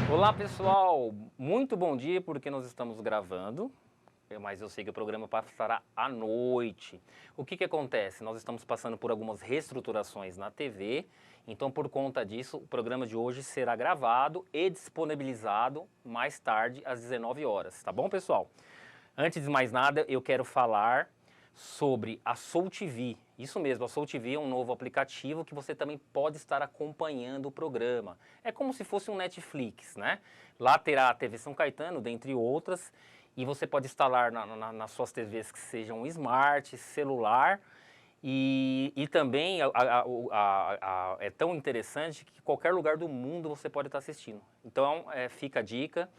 Olá pessoal, muito bom dia porque nós estamos gravando, mas eu sei que o programa passará à noite. O que acontece? Nós estamos passando por algumas reestruturações na TV, então por conta disso o programa de hoje será gravado e disponibilizado mais tarde às 19 horas, tá bom pessoal? Antes de mais nada eu quero falar sobre a Soul TV. Isso mesmo, a Soul TV é um novo aplicativo que você também pode estar acompanhando o programa. É como se fosse um Netflix, né? Lá terá a TV São Caetano, dentre outras, e você pode instalar nas suas TVs que sejam smart, celular, e também é tão interessante que qualquer lugar do mundo você pode estar assistindo. Então fica a dica.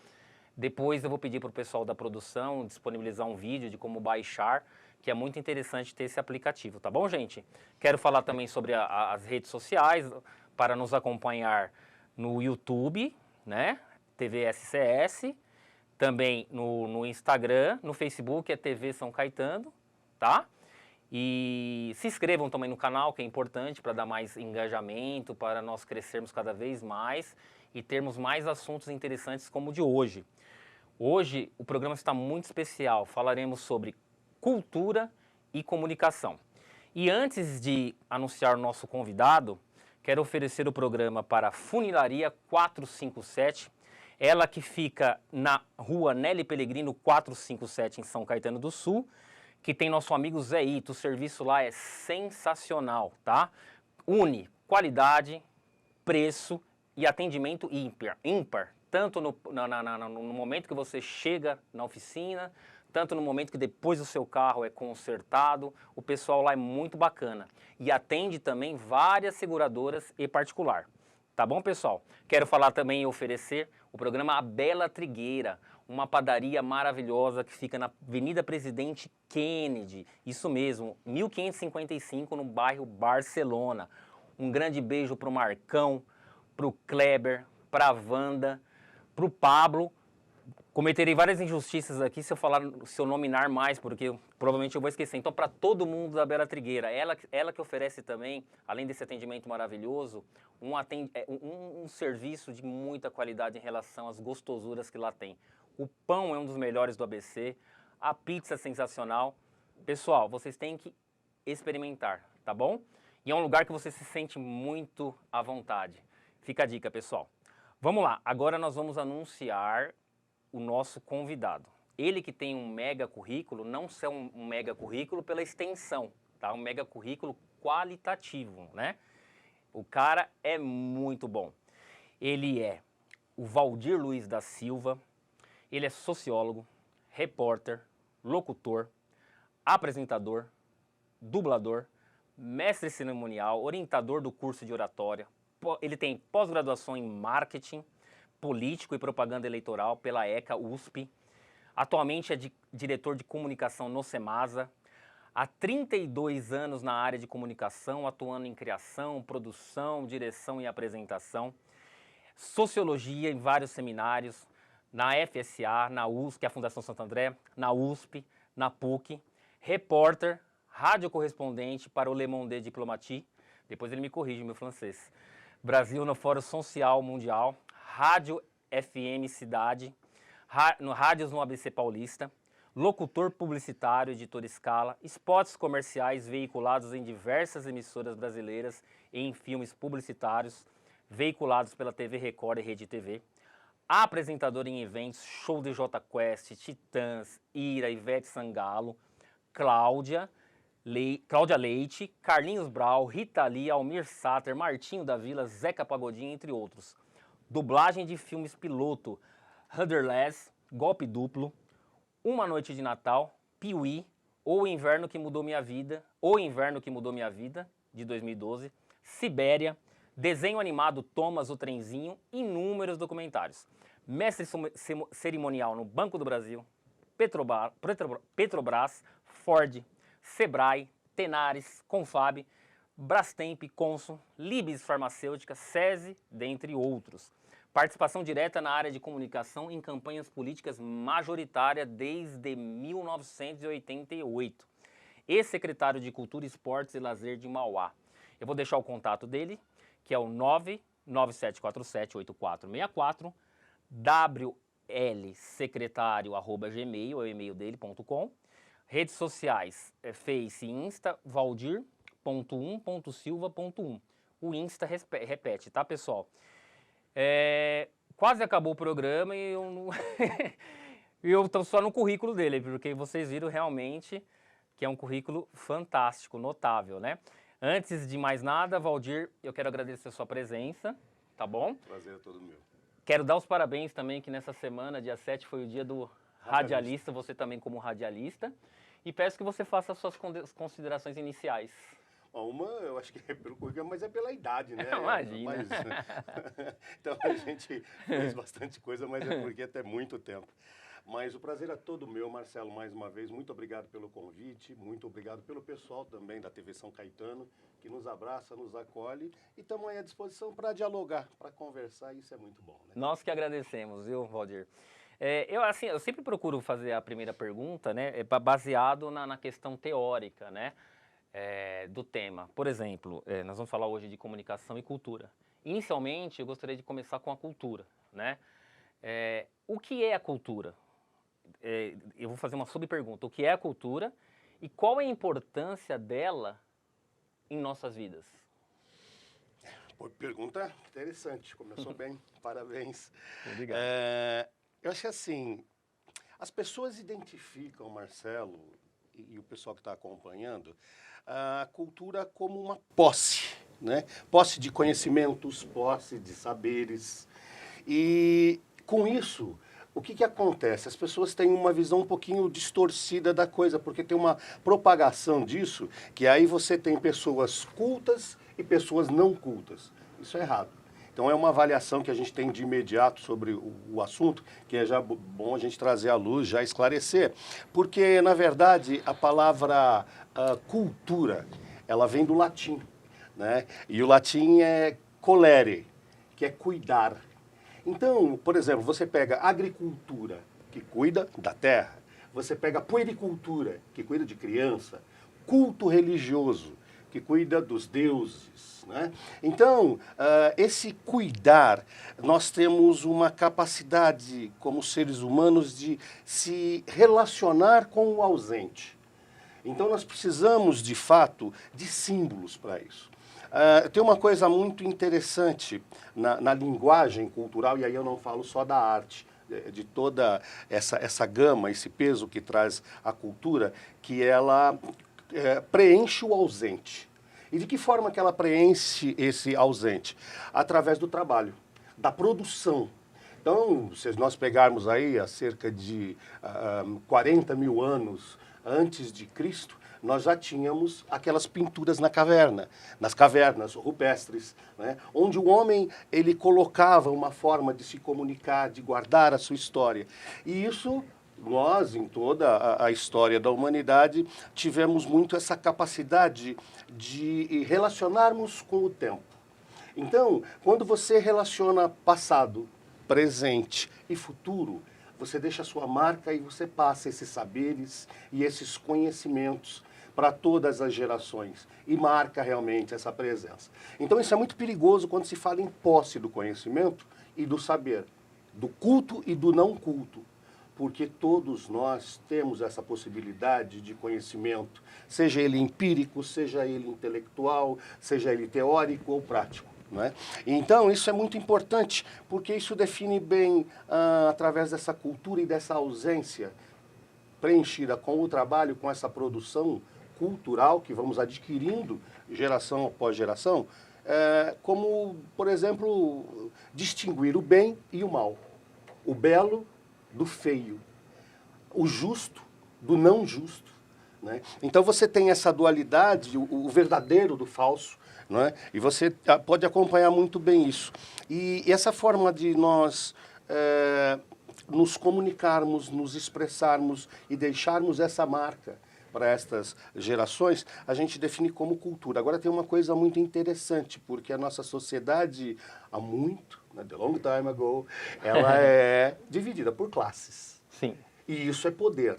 Depois eu vou pedir para o pessoal da produção disponibilizar um vídeo de como baixar, que é muito interessante ter esse aplicativo, tá bom, gente? Quero falar também sobre as redes sociais, para nos acompanhar no YouTube, né? TV SCS, também no Instagram, no Facebook é TV São Caetano, tá? E se inscrevam também no canal, que é importante para dar mais engajamento, para nós crescermos cada vez mais e termos mais assuntos interessantes como o de hoje. Hoje o programa está muito especial, falaremos sobre cultura e comunicação. E antes de anunciar o nosso convidado, quero oferecer o programa para a Funilaria 457, ela que fica na rua Nelly Pellegrino 457 em São Caetano do Sul, que tem nosso amigo Zé Ito. O serviço lá é sensacional, tá? Une qualidade, preço e atendimento ímpar, tanto no momento que você chega na oficina, tanto no momento que depois o seu carro é consertado. O pessoal lá é muito bacana e atende também várias seguradoras e particular. Tá bom, pessoal? Quero falar também e oferecer o programa A Bela Trigueira, uma padaria maravilhosa que fica na Avenida Presidente Kennedy, isso mesmo, 1555, no bairro Barcelona. Um grande beijo pro Marcão, pro Kleber, pra Wanda, pro Pablo. Cometerei várias injustiças aqui se eu nominar mais, porque provavelmente eu vou esquecer. Então, para todo mundo da Bela Trigueira, ela que oferece também, além desse atendimento maravilhoso, um serviço de muita qualidade em relação às gostosuras que lá tem. O pão é um dos melhores do ABC, a pizza é sensacional. Pessoal, vocês têm que experimentar, tá bom? E é um lugar que você se sente muito à vontade. Fica a dica, pessoal. Vamos lá, agora nós vamos anunciar o nosso convidado. Ele que tem um mega currículo, não só um mega currículo pela extensão, tá? Um mega currículo qualitativo, né? O cara é muito bom. Ele é o Valdir Luiz da Silva, ele é sociólogo, repórter, locutor, apresentador, dublador, mestre cerimonial, orientador do curso de oratória. Ele tem pós-graduação em marketing, político e propaganda eleitoral pela ECA USP. Atualmente é diretor de comunicação no Semasa. Há 32 anos na área de comunicação, atuando em criação, produção, direção e apresentação. Sociologia em vários seminários, na FSA, na USP, que é a Fundação Santo André, na USP, na PUC. Repórter, rádio correspondente para o Le Monde Diplomatie. Depois ele me corrige, meu francês. Brasil no Fórum Social Mundial. Rádio FM Cidade, rádios no ABC Paulista, locutor publicitário, editor Scala, spots comerciais veiculados em diversas emissoras brasileiras e em filmes publicitários veiculados pela TV Record e Rede TV, apresentador em eventos, show de Jota Quest, Titãs, Ira, Ivete Sangalo, Cláudia Leite, Carlinhos Brau, Rita Lee, Almir Sater, Martinho da Vila, Zeca Pagodinho, entre outros. Dublagem de filmes piloto, Rudderless, Golpe Duplo, Uma Noite de Natal, Piuí, O Inverno que Mudou Minha Vida, de 2012, Sibéria, desenho animado Thomas o Trenzinho, inúmeros documentários. Mestre cerimonial no Banco do Brasil, Petrobras, Ford, Sebrae, Tenares, Confab, Brastemp, Consul, Libes Farmacêutica, SESI, dentre outros. Participação direta na área de comunicação em campanhas políticas majoritária desde 1988. Ex-secretário de Cultura, Esportes e Lazer de Mauá. Eu vou deixar o contato dele, que é o 997478464, wlsecretario@gmail, é o e-mail dele.com. Redes sociais, Face e Insta, valdir.1.silva.1. O Insta repete, tá, pessoal? Quase acabou o programa e eu não... eu tô só no currículo dele, porque vocês viram realmente que é um currículo fantástico, notável, né? Antes de mais nada, Valdir, eu quero agradecer a sua presença, tá bom? Prazer é todo meu. Quero dar os parabéns também que nessa semana, dia 7, foi o dia do radialista, você também como radialista. E peço que você faça as suas considerações iniciais. Uma, eu acho que é pelo currículo, mas é pela idade, né? Imagina. Então a gente fez bastante coisa, mas é porque até muito tempo. Mas o prazer é todo meu, Marcelo, mais uma vez. Muito obrigado pelo convite, muito obrigado pelo pessoal também da TV São Caetano, que nos abraça, nos acolhe e estamos aí à disposição para dialogar, para conversar, isso é muito bom, né? Nós que agradecemos, viu, Valdir? Eu sempre procuro fazer a primeira pergunta, né, baseado na questão teórica, né, do tema. Por exemplo, nós vamos falar hoje de comunicação e cultura. Inicialmente, eu gostaria de começar com a cultura, né? O que é a cultura? Eu vou fazer uma subpergunta. O que é a cultura e qual é a importância dela em nossas vidas? Pergunta interessante, começou bem, parabéns. Obrigado. Eu acho que assim, as pessoas identificam, Marcelo, e o pessoal que está acompanhando, a cultura como uma posse, né? Posse de conhecimentos, posse de saberes. E com isso, o que acontece? As pessoas têm uma visão um pouquinho distorcida da coisa, porque tem uma propagação disso, que aí você tem pessoas cultas e pessoas não cultas. Isso é errado. Então é uma avaliação que a gente tem de imediato sobre o assunto, que é já bom a gente trazer à luz, já esclarecer. Porque, na verdade, a palavra cultura, ela vem do latim, né? E o latim é colere, que é cuidar. Então, por exemplo, você pega agricultura, que cuida da terra. Você pega puericultura, que cuida de criança. Culto religioso, que cuida dos deuses, né? Então, esse cuidar, nós temos uma capacidade como seres humanos de se relacionar com o ausente. Então, nós precisamos, de fato, de símbolos para isso. Tem uma coisa muito interessante na linguagem cultural, e aí eu não falo só da arte, de toda essa gama, esse peso que traz a cultura, que ela preenche o ausente. E de que forma que ela preenche esse ausente? Através do trabalho, da produção. Então, se nós pegarmos aí há cerca de 40 mil anos antes de Cristo, nós já tínhamos aquelas pinturas nas cavernas rupestres, né? Onde o homem ele colocava uma forma de se comunicar, de guardar a sua história. E isso, nós, em toda a história da humanidade, tivemos muito essa capacidade de relacionarmos com o tempo. Então, quando você relaciona passado, presente e futuro, você deixa a sua marca e você passa esses saberes e esses conhecimentos para todas as gerações e marca realmente essa presença. Então isso é muito perigoso quando se fala em posse do conhecimento e do saber, do culto e do não culto, porque todos nós temos essa possibilidade de conhecimento, seja ele empírico, seja ele intelectual, seja ele teórico ou prático. Não é? Então, isso é muito importante, porque isso define bem, através dessa cultura e dessa ausência preenchida com o trabalho, com essa produção cultural que vamos adquirindo geração após geração, como, por exemplo, distinguir o bem e o mal, o belo do feio, o justo do não justo. Né? Então você tem essa dualidade, o verdadeiro do falso, não é? E você pode acompanhar muito bem isso. E essa forma de nós nos comunicarmos, nos expressarmos e deixarmos essa marca para estas gerações, a gente define como cultura. Agora tem uma coisa muito interessante, porque a nossa sociedade, há muito, né, the long time ago, ela é dividida por classes. Sim. E isso é poder.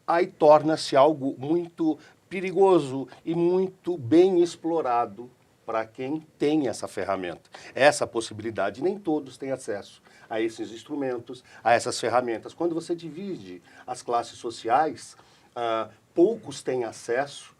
Aí torna-se algo muito perigoso e muito bem explorado para quem tem essa ferramenta, essa possibilidade. Nem todos têm acesso a esses instrumentos, a essas ferramentas. Quando você divide as classes sociais, poucos têm acesso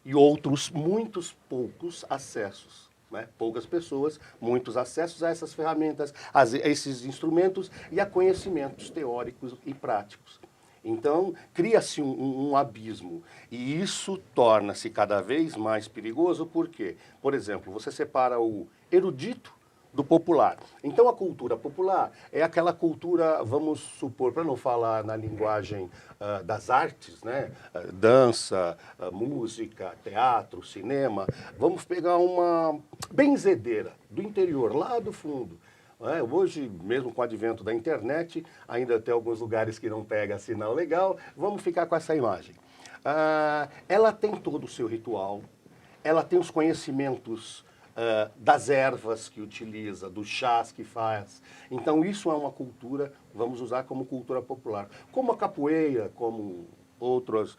e outros, muitos poucos acessos. Né? Poucas pessoas, muitos acessos a essas ferramentas, a esses instrumentos e a conhecimentos teóricos e práticos. Então, cria-se um abismo e isso torna-se cada vez mais perigoso porque, por exemplo, você separa o erudito do popular. Então, a cultura popular é aquela cultura, vamos supor, para não falar na linguagem das artes, né? Dança, música, teatro, cinema, vamos pegar uma benzedeira do interior, lá do fundo. Hoje, mesmo com o advento da internet, ainda tem alguns lugares que não pega sinal legal, vamos ficar com essa imagem. Ela tem todo o seu ritual, ela tem os conhecimentos das ervas que utiliza, dos chás que faz. Então, isso é uma cultura, vamos usar como cultura popular. Como a capoeira, como outras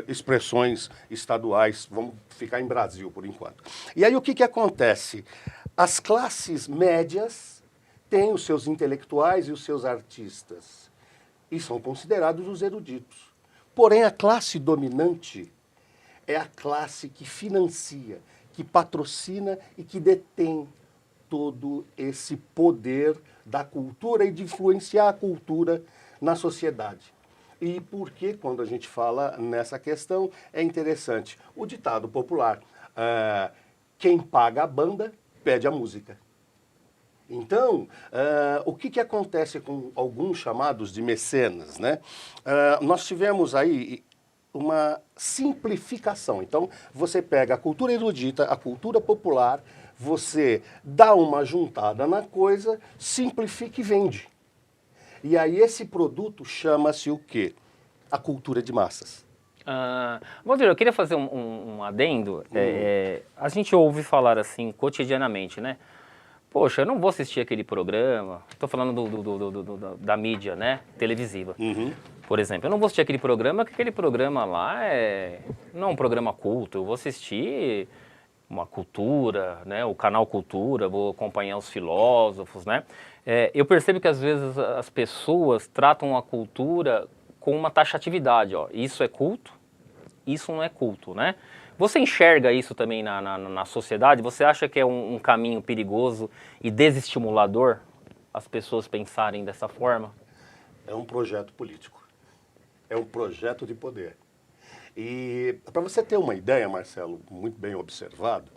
expressões estaduais, vamos ficar em Brasil por enquanto. E aí o que acontece? As classes médias têm os seus intelectuais e os seus artistas, e são considerados os eruditos. Porém, a classe dominante é a classe que financia, que patrocina e que detém todo esse poder da cultura e de influenciar a cultura na sociedade. E por que, quando a gente fala nessa questão, é interessante? O ditado popular, quem paga a banda, pede a música. Então, o que acontece com alguns chamados de mecenas, né? Nós tivemos aí uma simplificação. Então, você pega a cultura erudita, a cultura popular, você dá uma juntada na coisa, simplifica e vende. E aí esse produto chama-se o quê? A cultura de massas. Valdir, eu queria fazer um adendo. A gente ouve falar assim cotidianamente, né? Poxa, eu não vou assistir aquele programa. Estou falando da mídia, né? Televisiva. Uhum. Por exemplo, eu não vou assistir aquele programa, porque aquele programa lá não é um programa culto. Eu vou assistir uma cultura, né? O canal Cultura, vou acompanhar os filósofos, né? Eu percebo que às vezes as pessoas tratam a cultura com uma taxatividade, ó. Isso é culto, isso não é culto, né? Você enxerga isso também na sociedade? Você acha que é um caminho perigoso e desestimulador as pessoas pensarem dessa forma? É um projeto político. É um projeto de poder. E para você ter uma ideia, Marcelo, muito bem observado,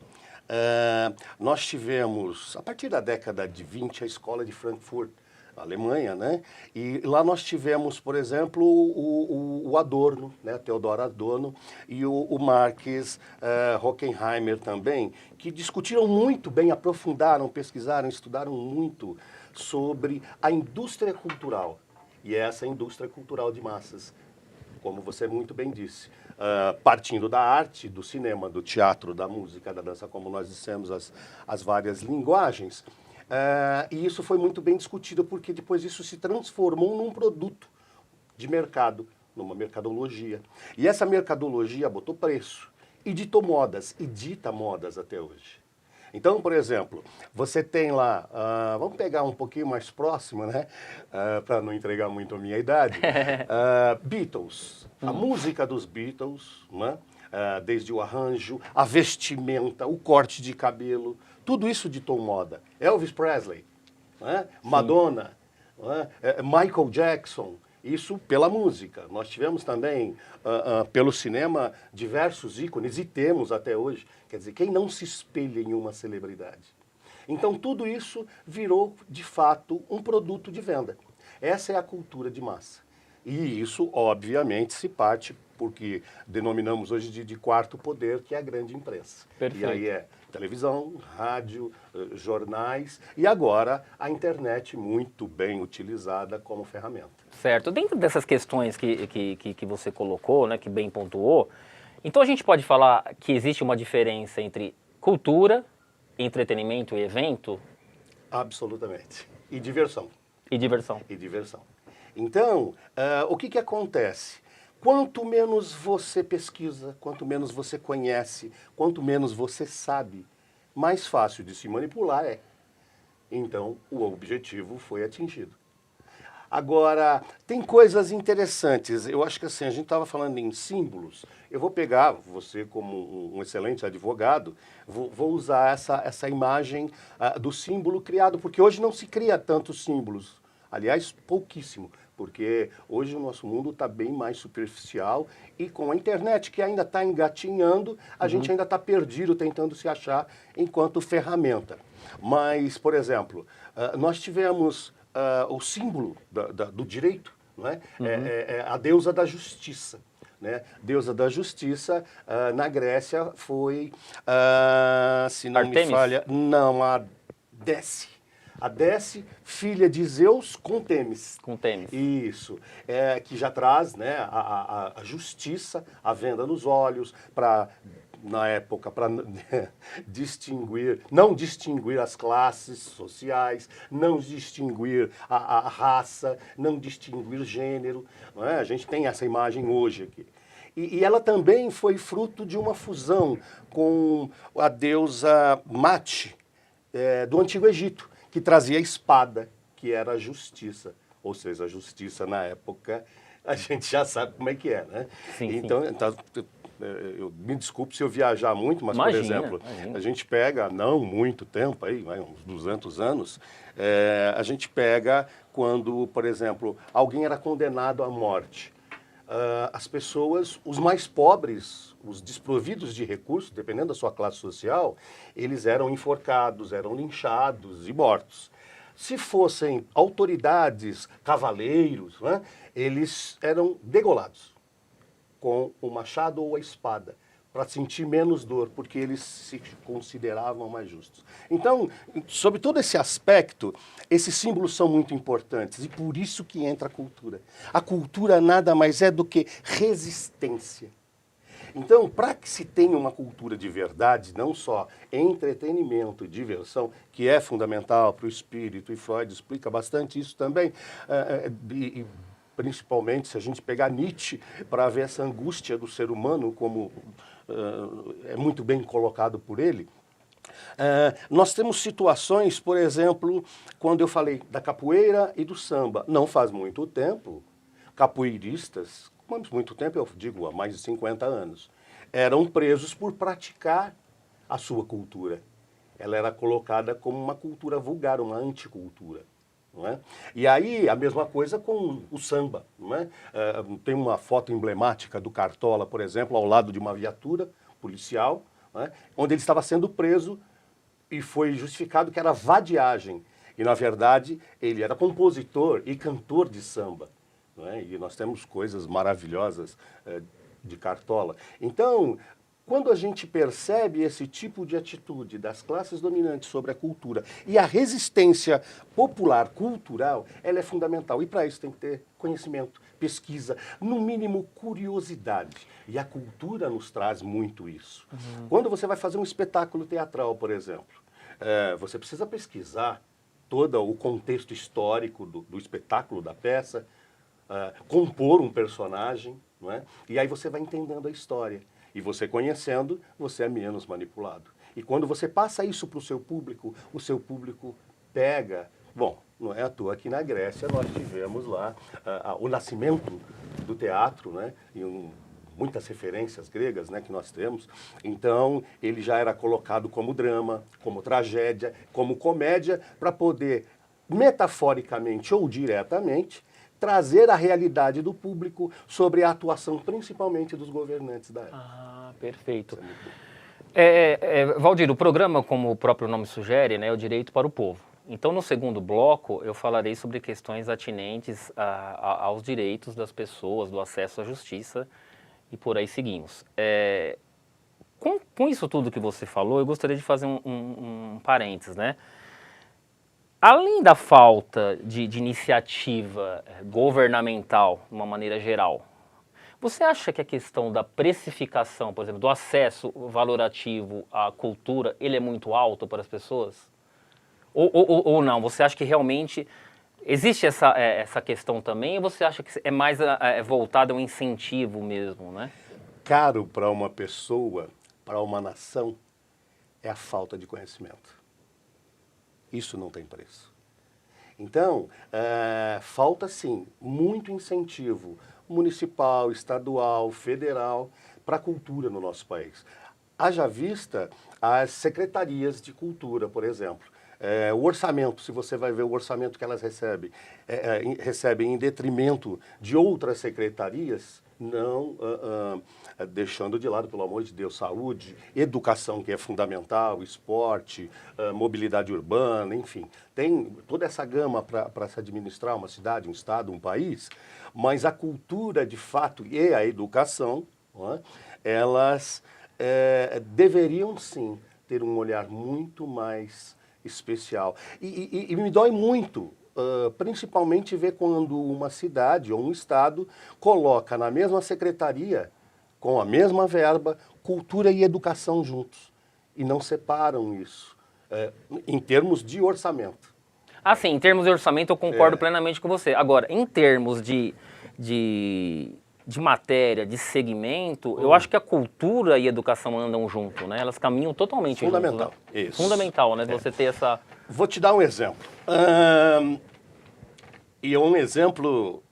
nós tivemos, a partir da década de 20, a escola de Frankfurt, Alemanha, né? E lá nós tivemos, por exemplo, o Adorno, né? Theodor Adorno, e o Marx Horkheimer também, que discutiram muito bem, aprofundaram, pesquisaram, estudaram muito sobre a indústria cultural. E essa indústria cultural de massas, como você muito bem disse, partindo da arte, do cinema, do teatro, da música, da dança, como nós dissemos, as várias linguagens. E isso foi muito bem discutido, porque depois isso se transformou num produto de mercado, numa mercadologia. E essa mercadologia botou preço e ditou modas, e dita modas até hoje. Então, por exemplo, você tem lá, vamos pegar um pouquinho mais próximo, né, para não entregar muito a minha idade, Beatles, a música dos Beatles, né, desde o arranjo, a vestimenta, o corte de cabelo, tudo isso ditou moda. Elvis Presley, né, Madonna, né, Michael Jackson, isso pela música. Nós tivemos também, pelo cinema, diversos ícones, e temos até hoje. Quer dizer, quem não se espelha em uma celebridade? Então, tudo isso virou, de fato, um produto de venda. Essa é a cultura de massa. E isso, obviamente, se parte porque denominamos hoje de quarto poder, que é a grande imprensa. Perfeito. E aí televisão, rádio, jornais e agora a internet muito bem utilizada como ferramenta. Certo. Dentro dessas questões que você colocou, né, que bem pontuou, então a gente pode falar que existe uma diferença entre cultura, entretenimento e evento? Absolutamente. E diversão. E diversão. E diversão. Então, o que acontece? Quanto menos você pesquisa, quanto menos você conhece, quanto menos você sabe, mais fácil de se manipular é. Então, o objetivo foi atingido. Agora, tem coisas interessantes. Eu acho que assim, a gente estava falando em símbolos. Eu vou pegar, você como um excelente advogado, vou usar essa imagem do símbolo criado, porque hoje não se cria tantos símbolos. Aliás, pouquíssimo, porque hoje o nosso mundo está bem mais superficial e com a internet, que ainda está engatinhando, a gente ainda está perdido tentando se achar enquanto ferramenta. Mas, por exemplo, nós tivemos o símbolo do direito, não é? É a deusa da justiça. Né? Deusa da justiça, na Grécia foi, se não Artemis? me falha, não, a Déce. A Déce, filha de Zeus com Temis. Com Temis. Isso, que já traz, né, a justiça, a venda nos olhos, na época, para não distinguir as classes sociais, não distinguir a raça, não distinguir gênero. Não é? A gente tem essa imagem hoje aqui. E ela também foi fruto de uma fusão com a deusa Mate, do Antigo Egito, que trazia a espada, que era a justiça. Ou seja, a justiça na época, a gente já sabe como é que é, né? Sim, então, me desculpe se eu viajar muito, mas, por exemplo, a gente pega, não muito tempo, aí, uns 200 anos, a gente pega quando, por exemplo, alguém era condenado à morte. As pessoas, os mais pobres, os desprovidos de recursos, dependendo da sua classe social, eles eram enforcados, eram linchados e mortos. Se fossem autoridades, cavaleiros, né, eles eram degolados com o machado ou a espada, para sentir menos dor, porque eles se consideravam mais justos. Então, sobre todo esse aspecto, esses símbolos são muito importantes, e por isso que entra a cultura. A cultura nada mais é do que resistência. Então, para que se tenha uma cultura de verdade, não só entretenimento e diversão, que é fundamental para o espírito, e Freud explica bastante isso também, principalmente se a gente pegar Nietzsche para ver essa angústia do ser humano, como é muito bem colocado por ele. Nós temos situações, por exemplo, quando eu falei da capoeira e do samba. Não faz muito tempo, capoeiristas, muito tempo, eu digo há mais de 50 anos, eram presos por praticar a sua cultura. Ela era colocada como uma cultura vulgar, uma anticultura. Não é? E aí, a mesma coisa com o samba. Não é? Tem uma foto emblemática do Cartola, por exemplo, ao lado de uma viatura policial, não é? Onde ele estava sendo preso e foi justificado que era vadiagem. E, na verdade, ele era compositor e cantor de samba. Não é? E nós temos coisas maravilhosas de Cartola. Então, quando a gente percebe esse tipo de atitude das classes dominantes sobre a cultura e a resistência popular cultural, ela é fundamental. E para isso tem que ter conhecimento, pesquisa, no mínimo curiosidade. E a cultura nos traz muito isso. Quando você vai fazer um espetáculo teatral, por exemplo, você precisa pesquisar todo o contexto histórico do espetáculo, da peça, compor um personagem, não é? E aí você vai entendendo a história. E você conhecendo, você é menos manipulado. E quando você passa isso para o seu público pega. Bom, não é à toa que na Grécia nós tivemos lá o nascimento do teatro, né? E muitas referências gregas, né, que nós temos. Então, ele já era colocado como drama, como tragédia, como comédia, para poder, metaforicamente ou diretamente, trazer a realidade do público sobre a atuação, principalmente dos governantes da época. Ah, perfeito. Valdir, o programa, como o próprio nome sugere, né, é o direito para o povo. Então, no segundo bloco, eu falarei sobre questões atinentes aos direitos das pessoas, do acesso à justiça, e por aí seguimos. Com isso tudo que você falou, eu gostaria de fazer um parênteses, né? Além da falta de iniciativa governamental, de uma maneira geral, você acha que a questão da precificação, por exemplo, do acesso valorativo à cultura, ele é muito alto para as pessoas? Ou não? Você acha que realmente existe essa questão também, ou você acha que é mais voltado ao incentivo mesmo, né? Caro para uma pessoa, para uma nação, é a falta de conhecimento. Isso não tem preço. Então, falta sim muito incentivo municipal, estadual, federal para a cultura no nosso país. Haja vista as secretarias de cultura, por exemplo. O orçamento, se você vai ver o orçamento que elas recebem em detrimento de outras secretarias, não deixando de lado, pelo amor de Deus, saúde, educação, que é fundamental, esporte, mobilidade urbana, enfim. Tem toda essa gama para se administrar uma cidade, um estado, um país, mas a cultura, de fato, e a educação, não é? Elas deveriam, sim, ter um olhar muito mais especial. E me dói muito, principalmente ver quando uma cidade ou um estado coloca na mesma secretaria, com a mesma verba, cultura e educação juntos. E não separam isso, em termos de orçamento. Assim, em termos de orçamento eu concordo plenamente com você. Agora, em termos de matéria, de segmento, eu acho que a cultura e a educação andam junto, né? Elas caminham totalmente juntos. Fundamental. Né? Isso. Fundamental, né? Você ter essa... Vou te dar um exemplo. E é um exemplo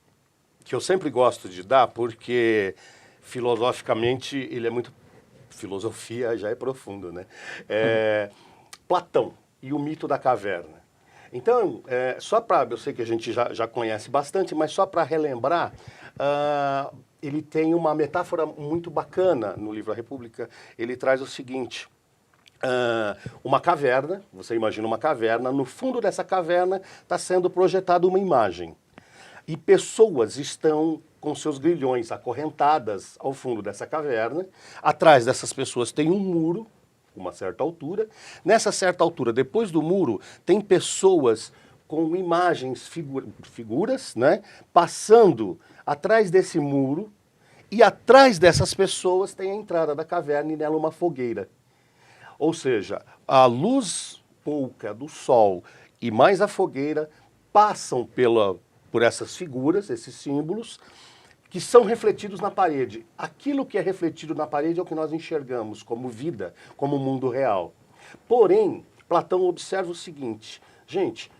que eu sempre gosto de dar, porque filosoficamente ele é muito... Filosofia já é profundo, né? Platão e o mito da caverna. Então, só para... Eu sei que a gente já conhece bastante, mas só para relembrar, ele tem uma metáfora muito bacana no livro A República. Ele traz o seguinte... uma caverna, você imagina uma caverna, no fundo dessa caverna está sendo projetada uma imagem. E pessoas estão com seus grilhões acorrentadas ao fundo dessa caverna. Atrás dessas pessoas tem um muro, uma certa altura. Nessa certa altura, depois do muro, tem pessoas com imagens, figuras, né, passando atrás desse muro. E atrás dessas pessoas tem a entrada da caverna e nela uma fogueira. Ou seja, a luz pouca do sol e mais a fogueira passam por essas figuras, esses símbolos, que são refletidos na parede. Aquilo que é refletido na parede é o que nós enxergamos como vida, como mundo real. Porém, Platão observa o seguinte, gente,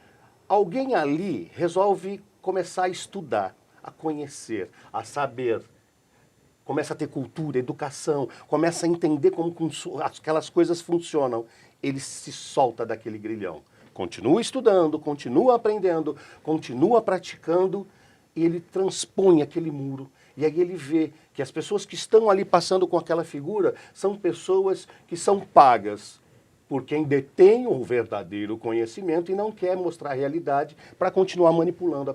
alguém ali resolve começar a estudar, a conhecer, a saber, começa a ter cultura, educação, começa a entender como aquelas coisas funcionam. Ele se solta daquele grilhão. Continua estudando, continua aprendendo, continua praticando, e ele transpõe aquele muro. E aí ele vê que as pessoas que estão ali passando com aquela figura são pessoas que são pagas por quem detém o verdadeiro conhecimento e não quer mostrar a realidade para continuar manipulando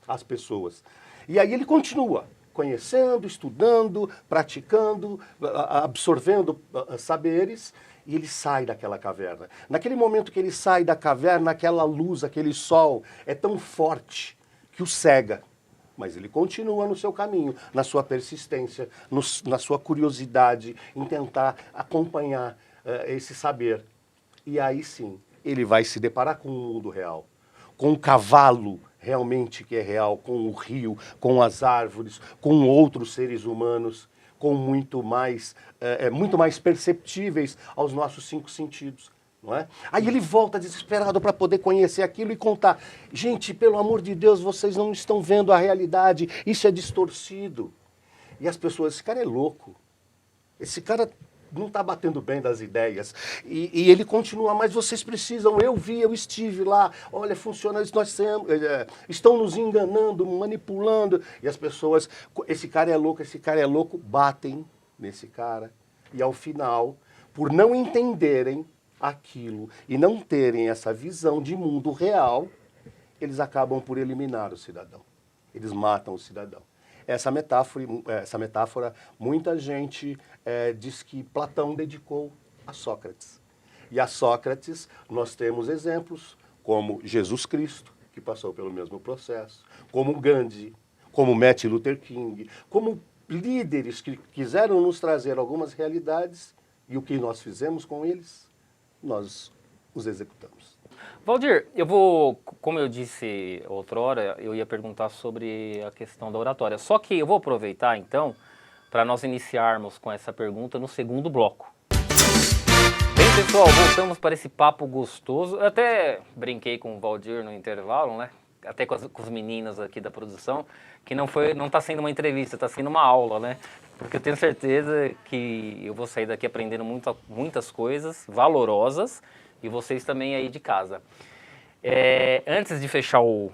as pessoas. E aí ele continua conhecendo, estudando, praticando, absorvendo saberes, e ele sai daquela caverna. Naquele momento que ele sai da caverna, aquela luz, aquele sol é tão forte que o cega. Mas ele continua no seu caminho, na sua persistência, na sua curiosidade, em tentar acompanhar esse saber. E aí sim, ele vai se deparar com o mundo real, com o cavalo realmente que é real, com o rio, com as árvores, com outros seres humanos, com muito mais perceptíveis aos nossos 5 sentidos. Não é? Aí ele volta desesperado para poder conhecer aquilo e contar. Gente, pelo amor de Deus, vocês não estão vendo a realidade, isso é distorcido. E as pessoas, esse cara é louco, esse cara não está batendo bem das ideias. E ele continua, mas vocês precisam, eu vi, eu estive lá, olha, funciona, estão nos enganando, manipulando. E as pessoas, esse cara é louco, batem nesse cara. E ao final, por não entenderem aquilo e não terem essa visão de mundo real, eles acabam por eliminar o cidadão. Eles matam o cidadão. Essa metáfora muita gente diz que Platão dedicou a Sócrates. E a Sócrates nós temos exemplos como Jesus Cristo, que passou pelo mesmo processo, como Gandhi, como Martin Luther King, como líderes que quiseram nos trazer algumas realidades, e o que nós fizemos com eles, nós os executamos. Valdir, como eu disse outrora, eu ia perguntar sobre a questão da oratória. Só que eu vou aproveitar, então, para nós iniciarmos com essa pergunta no segundo bloco. Bem, pessoal, voltamos para esse papo gostoso. Eu até brinquei com o Valdir no intervalo, né? Até com os meninos aqui da produção, que não está sendo uma entrevista, está sendo uma aula, né? Porque eu tenho certeza que eu vou sair daqui aprendendo muitas coisas valorosas, e vocês também aí de casa. Antes de fechar o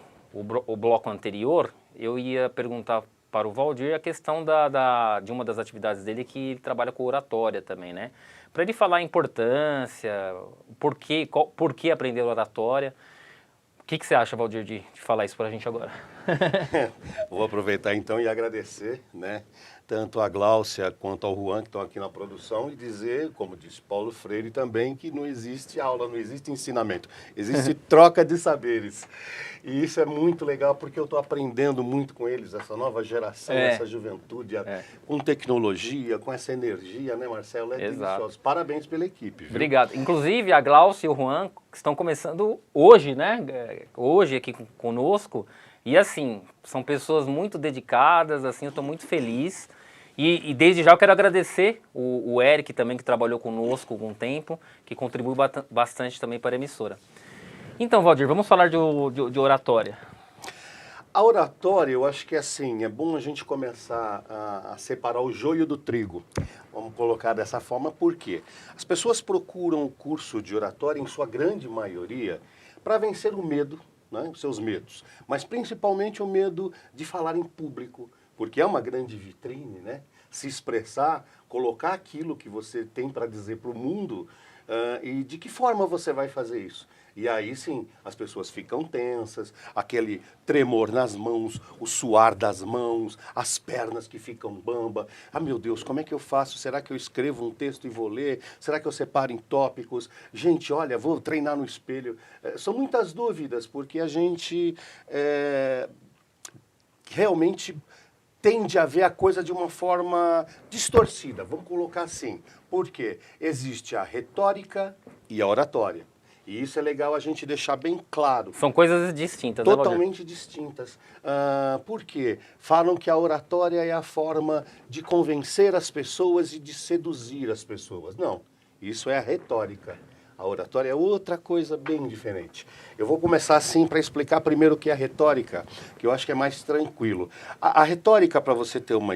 bloco anterior, eu ia perguntar para o Valdir a questão de uma das atividades dele, que ele trabalha com oratória também, né? Para ele falar a importância, por que aprender oratória. O que você acha, Valdir, de falar isso para a gente agora? Vou aproveitar então e agradecer, né, tanto a Gláucia quanto ao Juan, que estão aqui na produção, e dizer, como disse Paulo Freire também, que não existe aula, não existe ensinamento, existe troca de saberes. E isso é muito legal, porque eu estou aprendendo muito com eles, essa nova geração, essa juventude, com tecnologia, com essa energia, né, Marcelo? Delicioso. Parabéns pela equipe. Viu? Obrigado. Inclusive, a Gláucia e o Juan estão começando hoje, né? Hoje aqui conosco. E assim, são pessoas muito dedicadas, assim, eu estou muito feliz. E desde já eu quero agradecer o Eric também, que trabalhou conosco algum tempo, que contribuiu bastante também para a emissora. Então, Valdir, vamos falar de oratória. A oratória, eu acho que é bom a gente começar a separar o joio do trigo. Vamos colocar dessa forma, por quê? As pessoas procuram o curso de oratória, em sua grande maioria, para vencer o medo, né, os seus medos, mas principalmente o medo de falar em público, porque é uma grande vitrine, né? Se expressar, colocar aquilo que você tem para dizer para o mundo, e de que forma você vai fazer isso. E aí sim, as pessoas ficam tensas, aquele tremor nas mãos, o suar das mãos, as pernas que ficam bamba. Ah, meu Deus, como é que eu faço? Será que eu escrevo um texto e vou ler? Será que eu separo em tópicos? Gente, olha, vou treinar no espelho. São muitas dúvidas, porque a gente realmente tende a ver a coisa de uma forma distorcida. Vamos colocar assim. Por quê? Existe a retórica e a oratória. E isso é legal a gente deixar bem claro. São coisas distintas, totalmente distintas. Por quê? Falam que a oratória é a forma de convencer as pessoas e de seduzir as pessoas. Não, isso é a retórica. A oratória é outra coisa bem diferente. Eu vou começar assim para explicar primeiro o que é a retórica, que eu acho que é mais tranquilo. A retórica, para você ter uma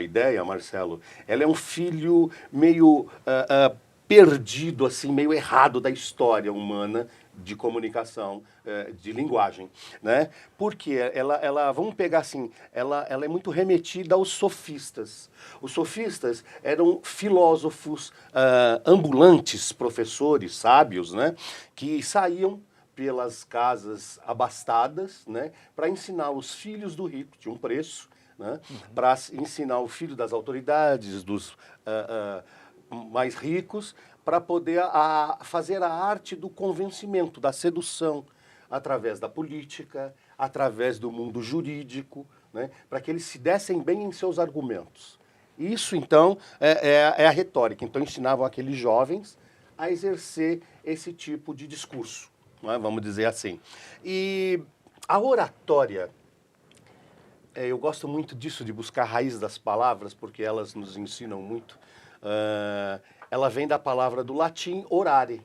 ideia, Marcelo, ela é um filho meio perdido, assim, meio errado da história humana de comunicação, de linguagem, né? Porque vamos pegar assim, ela é muito remetida aos sofistas. Os sofistas eram filósofos ambulantes, professores, sábios, né? Que saíam pelas casas abastadas, né? Para ensinar os filhos do rico, tinha um preço, né? Para ensinar o filho das autoridades, dos mais ricos, para poder fazer a arte do convencimento, da sedução, através da política, através do mundo jurídico, né, para que eles se dessem bem em seus argumentos. Isso, então, é a retórica. Então, ensinavam aqueles jovens a exercer esse tipo de discurso, né, vamos dizer assim. E a oratória, eu gosto muito disso, de buscar a raiz das palavras, porque elas nos ensinam muito. Ela vem da palavra do latim orare.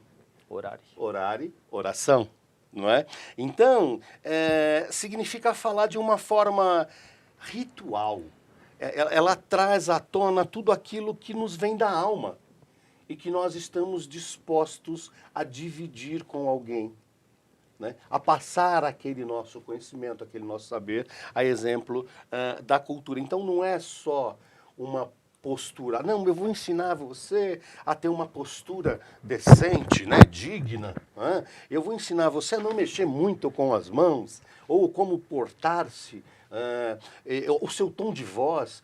Orare, oração, não é? Então, significa falar de uma forma ritual. Ela traz à tona tudo aquilo que nos vem da alma e que nós estamos dispostos a dividir com alguém, né? A passar aquele nosso conhecimento, aquele nosso saber, a exemplo da cultura. Então, não é só uma postura. Não, eu vou ensinar você a ter uma postura decente, né, digna. Né? Eu vou ensinar você a não mexer muito com as mãos, ou como portar-se o seu tom de voz,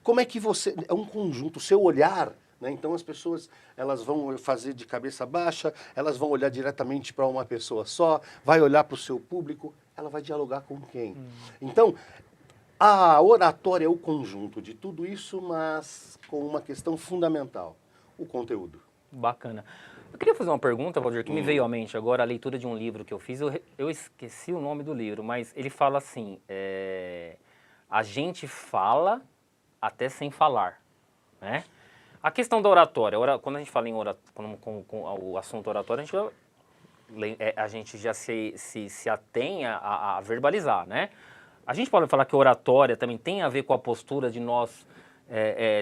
como é que você... É um conjunto, o seu olhar, né? Então as pessoas elas vão fazer de cabeça baixa, elas vão olhar diretamente para uma pessoa só, vai olhar para o seu público, ela vai dialogar com quem? Então, a oratória é o conjunto de tudo isso, mas com uma questão fundamental, o conteúdo. Bacana. Eu queria fazer uma pergunta, Valdir, que me veio à mente agora, a leitura de um livro que eu fiz. Eu esqueci o nome do livro, mas ele fala assim, a gente fala até sem falar, né? A questão da oratória, quando a gente fala em com o assunto oratória, a gente já se atém a verbalizar, né? A gente pode falar que oratória também tem a ver com a postura de nós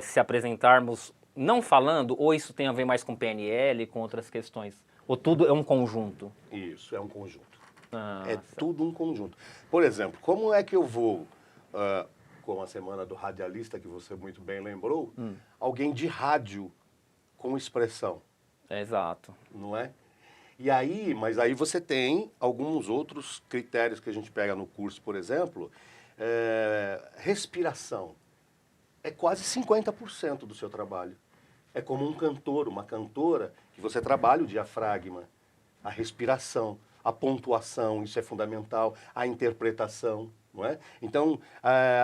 se apresentarmos não falando, ou isso tem a ver mais com PNL, com outras questões? Ou tudo é um conjunto? Isso, é um conjunto. Ah, tudo um conjunto. Por exemplo, como é que eu vou... com a semana do radialista, que você muito bem lembrou, alguém de rádio com expressão. Exato. Não é? E aí, mas aí você tem alguns outros critérios que a gente pega no curso, por exemplo, respiração. É quase 50% do seu trabalho. É como um cantor, uma cantora, que você trabalha o diafragma, a respiração, a pontuação, isso é fundamental, a interpretação. Não é? Então,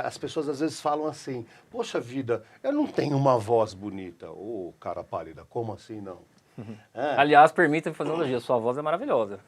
as pessoas às vezes falam assim, poxa vida, eu não tenho uma voz bonita. Ô, cara pálida, como assim não? Aliás, permita-me fazer um elogio, sua voz é maravilhosa.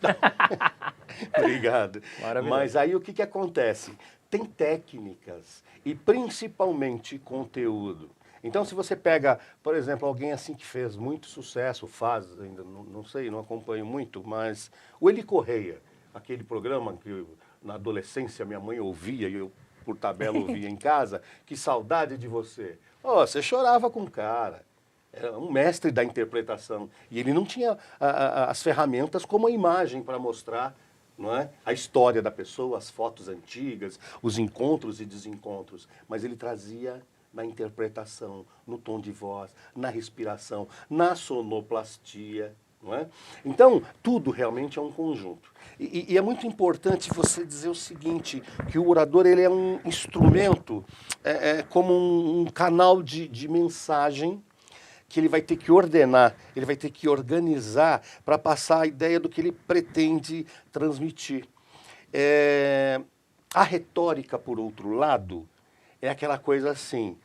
Obrigado. Maravilhoso. Mas aí o que acontece? Tem técnicas e principalmente conteúdo. Então, se você pega, por exemplo, alguém assim que fez muito sucesso, faz, ainda não sei, não acompanho muito, mas o Eli Correia, aquele programa que na adolescência minha mãe ouvia e eu, por tabela, ouvia em casa, que saudade de você. Oh, você chorava com o cara. Era um mestre da interpretação. E ele não tinha as ferramentas como a imagem para mostrar, não é? A história da pessoa, as fotos antigas, os encontros e desencontros. Mas ele trazia na interpretação, no tom de voz, na respiração, na sonoplastia. Não é? Então, tudo realmente é um conjunto. E é muito importante você dizer o seguinte, que o orador ele é um instrumento, como um canal de mensagem que ele vai ter que ordenar, ele vai ter que organizar para passar a ideia do que ele pretende transmitir. A retórica, por outro lado, é aquela coisa assim,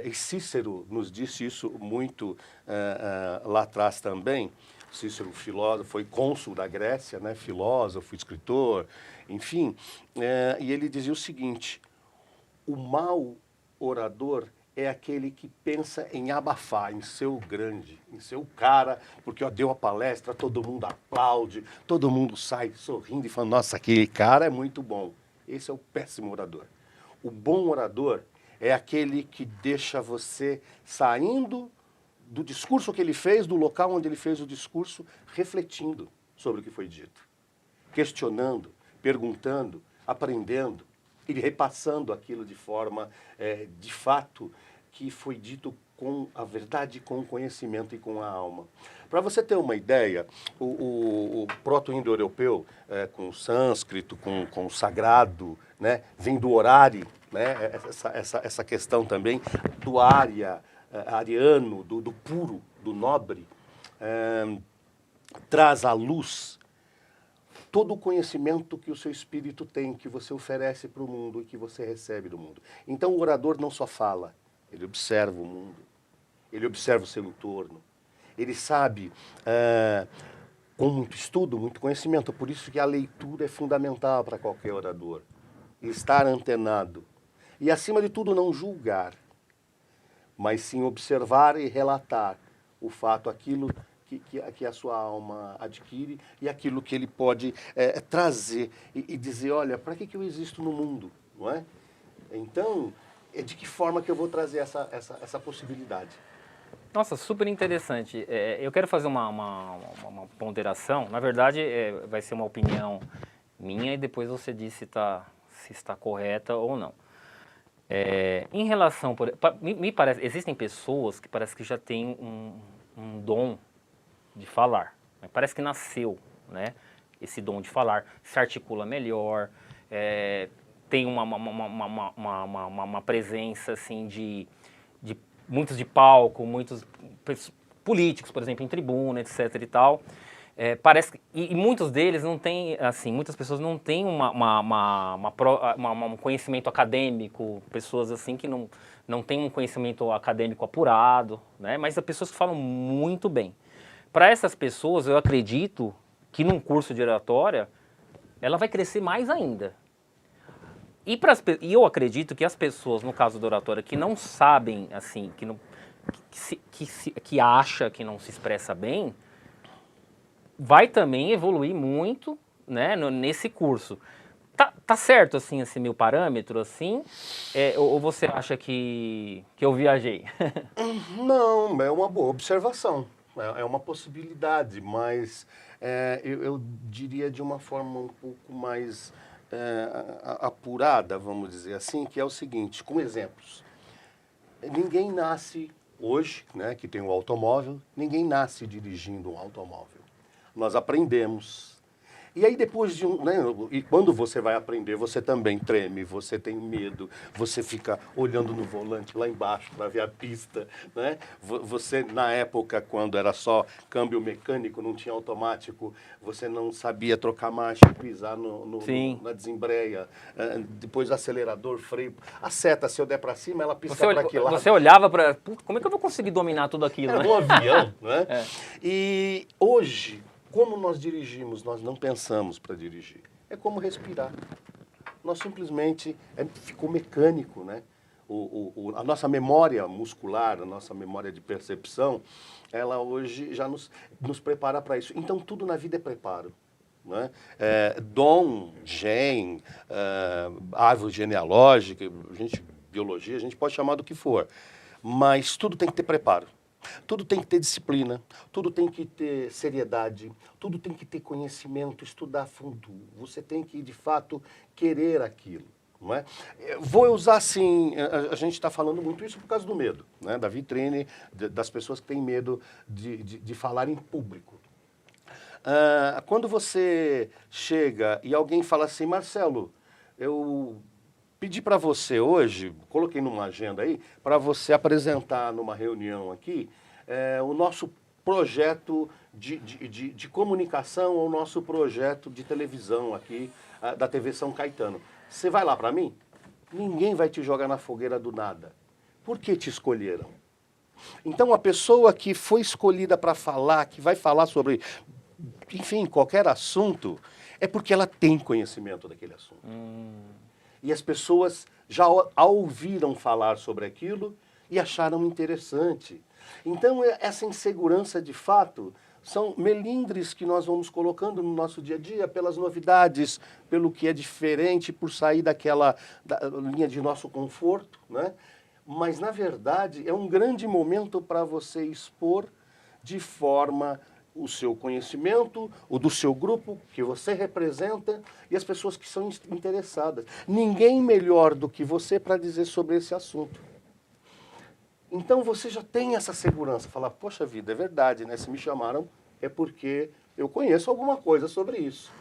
e Cícero nos disse isso muito lá atrás também. Cícero, filósofo, foi cônsul da Grécia, né, filósofo, escritor, enfim, e ele dizia o seguinte, o mau orador é aquele que pensa em abafar, em ser o grande, em ser o cara, porque ó, deu a palestra, todo mundo aplaude, todo mundo sai sorrindo e falando, nossa, aquele cara é muito bom. Esse é o péssimo orador. O bom orador é aquele que deixa você saindo do discurso que ele fez, do local onde ele fez o discurso, refletindo sobre o que foi dito, questionando, perguntando, aprendendo e repassando aquilo de forma, de fato, que foi dito com a verdade, com o conhecimento e com a alma. Para você ter uma ideia, o proto-indo-europeu, com o sânscrito, com o sagrado, né, vem do horário, né, essa questão também do ária, ariano, do puro, do nobre, traz à luz todo o conhecimento que o seu espírito tem, que você oferece para o mundo e que você recebe do mundo. Então o orador não só fala, ele observa o mundo, ele observa o seu entorno, ele sabe, com muito estudo, muito conhecimento, por isso que a leitura é fundamental para qualquer orador, estar antenado. E acima de tudo não julgar, mas sim observar e relatar o fato, aquilo que a sua alma adquire e aquilo que ele pode trazer e dizer, olha, para que eu existo no mundo, não é? Então, de que forma que eu vou trazer essa possibilidade? Nossa, super interessante. Eu quero fazer uma ponderação. Na verdade, vai ser uma opinião minha e depois você diz se está correta ou não. Em relação, me parece, existem pessoas que parece que já têm um dom de falar. Parece que nasceu, né? Esse dom de falar, se articula melhor, tem uma presença assim de muitos de palco, muitos políticos, por exemplo, em tribuna, etc. e tal. Parece que, e muitos deles não têm, assim, muitas pessoas não têm um conhecimento acadêmico, pessoas assim que não têm um conhecimento acadêmico apurado, né? Mas são pessoas que falam muito bem. Para essas pessoas, eu acredito que num curso de oratória, ela vai crescer mais ainda. E eu acredito que as pessoas, no caso da oratória, que não sabem, assim, que acha que não se expressa bem, vai também evoluir muito, né, nesse curso. Tá certo, assim, esse meu parâmetro, assim? Ou você acha que eu viajei? Não, é uma boa observação. É uma possibilidade, mas eu diria de uma forma um pouco mais apurada, vamos dizer assim, que é o seguinte, com exemplos. Ninguém nasce hoje, né, que tem um automóvel, ninguém nasce dirigindo um automóvel. Nós aprendemos. E aí depois de né, e quando você vai aprender, você também treme, você tem medo, você fica olhando no volante lá embaixo para ver a pista, né? Você, na época, quando era só câmbio mecânico, não tinha automático, você não sabia trocar marcha, pisar na desembreia, depois acelerador, freio, a seta, se eu der para cima, ela pisca para que lado. Você olhava para, como é que eu vou conseguir dominar tudo aquilo, Era né? um avião, né? E hoje, como nós dirigimos, nós não pensamos para dirigir. É como respirar. Nós simplesmente ficou mecânico, né? A nossa memória muscular, a nossa memória de percepção, ela hoje já nos prepara para isso. Então, tudo na vida é preparo. Né? Dom, gen, árvore genealógica, biologia, a gente pode chamar do que for. Mas tudo tem que ter preparo. Tudo tem que ter disciplina, tudo tem que ter seriedade, tudo tem que ter conhecimento, estudar a fundo. Você tem que, de fato, querer aquilo. Não é? Vou usar, assim, a gente está falando muito isso por causa do medo, né? Da vitrine, das pessoas que têm medo de falar em público. Quando você chega e alguém fala assim, Marcelo, eu pedi para você hoje, coloquei numa agenda aí, para você apresentar numa reunião aqui o nosso projeto de comunicação, ou o nosso projeto de televisão aqui da TV São Caetano. Você vai lá para mim? Ninguém vai te jogar na fogueira do nada. Por que te escolheram? Então, a pessoa que foi escolhida para falar, que vai falar sobre, enfim, qualquer assunto, é porque ela tem conhecimento daquele assunto. E as pessoas já a ouviram falar sobre aquilo e acharam interessante. Então, essa insegurança, de fato, são melindres que nós vamos colocando no nosso dia a dia pelas novidades, pelo que é diferente, por sair da linha de nosso conforto, né? Mas, na verdade, é um grande momento para você expor de forma o seu conhecimento, o do seu grupo, que você representa, e as pessoas que são interessadas. Ninguém melhor do que você para dizer sobre esse assunto. Então você já tem essa segurança, falar, poxa vida, é verdade, né? Se me chamaram é porque eu conheço alguma coisa sobre isso.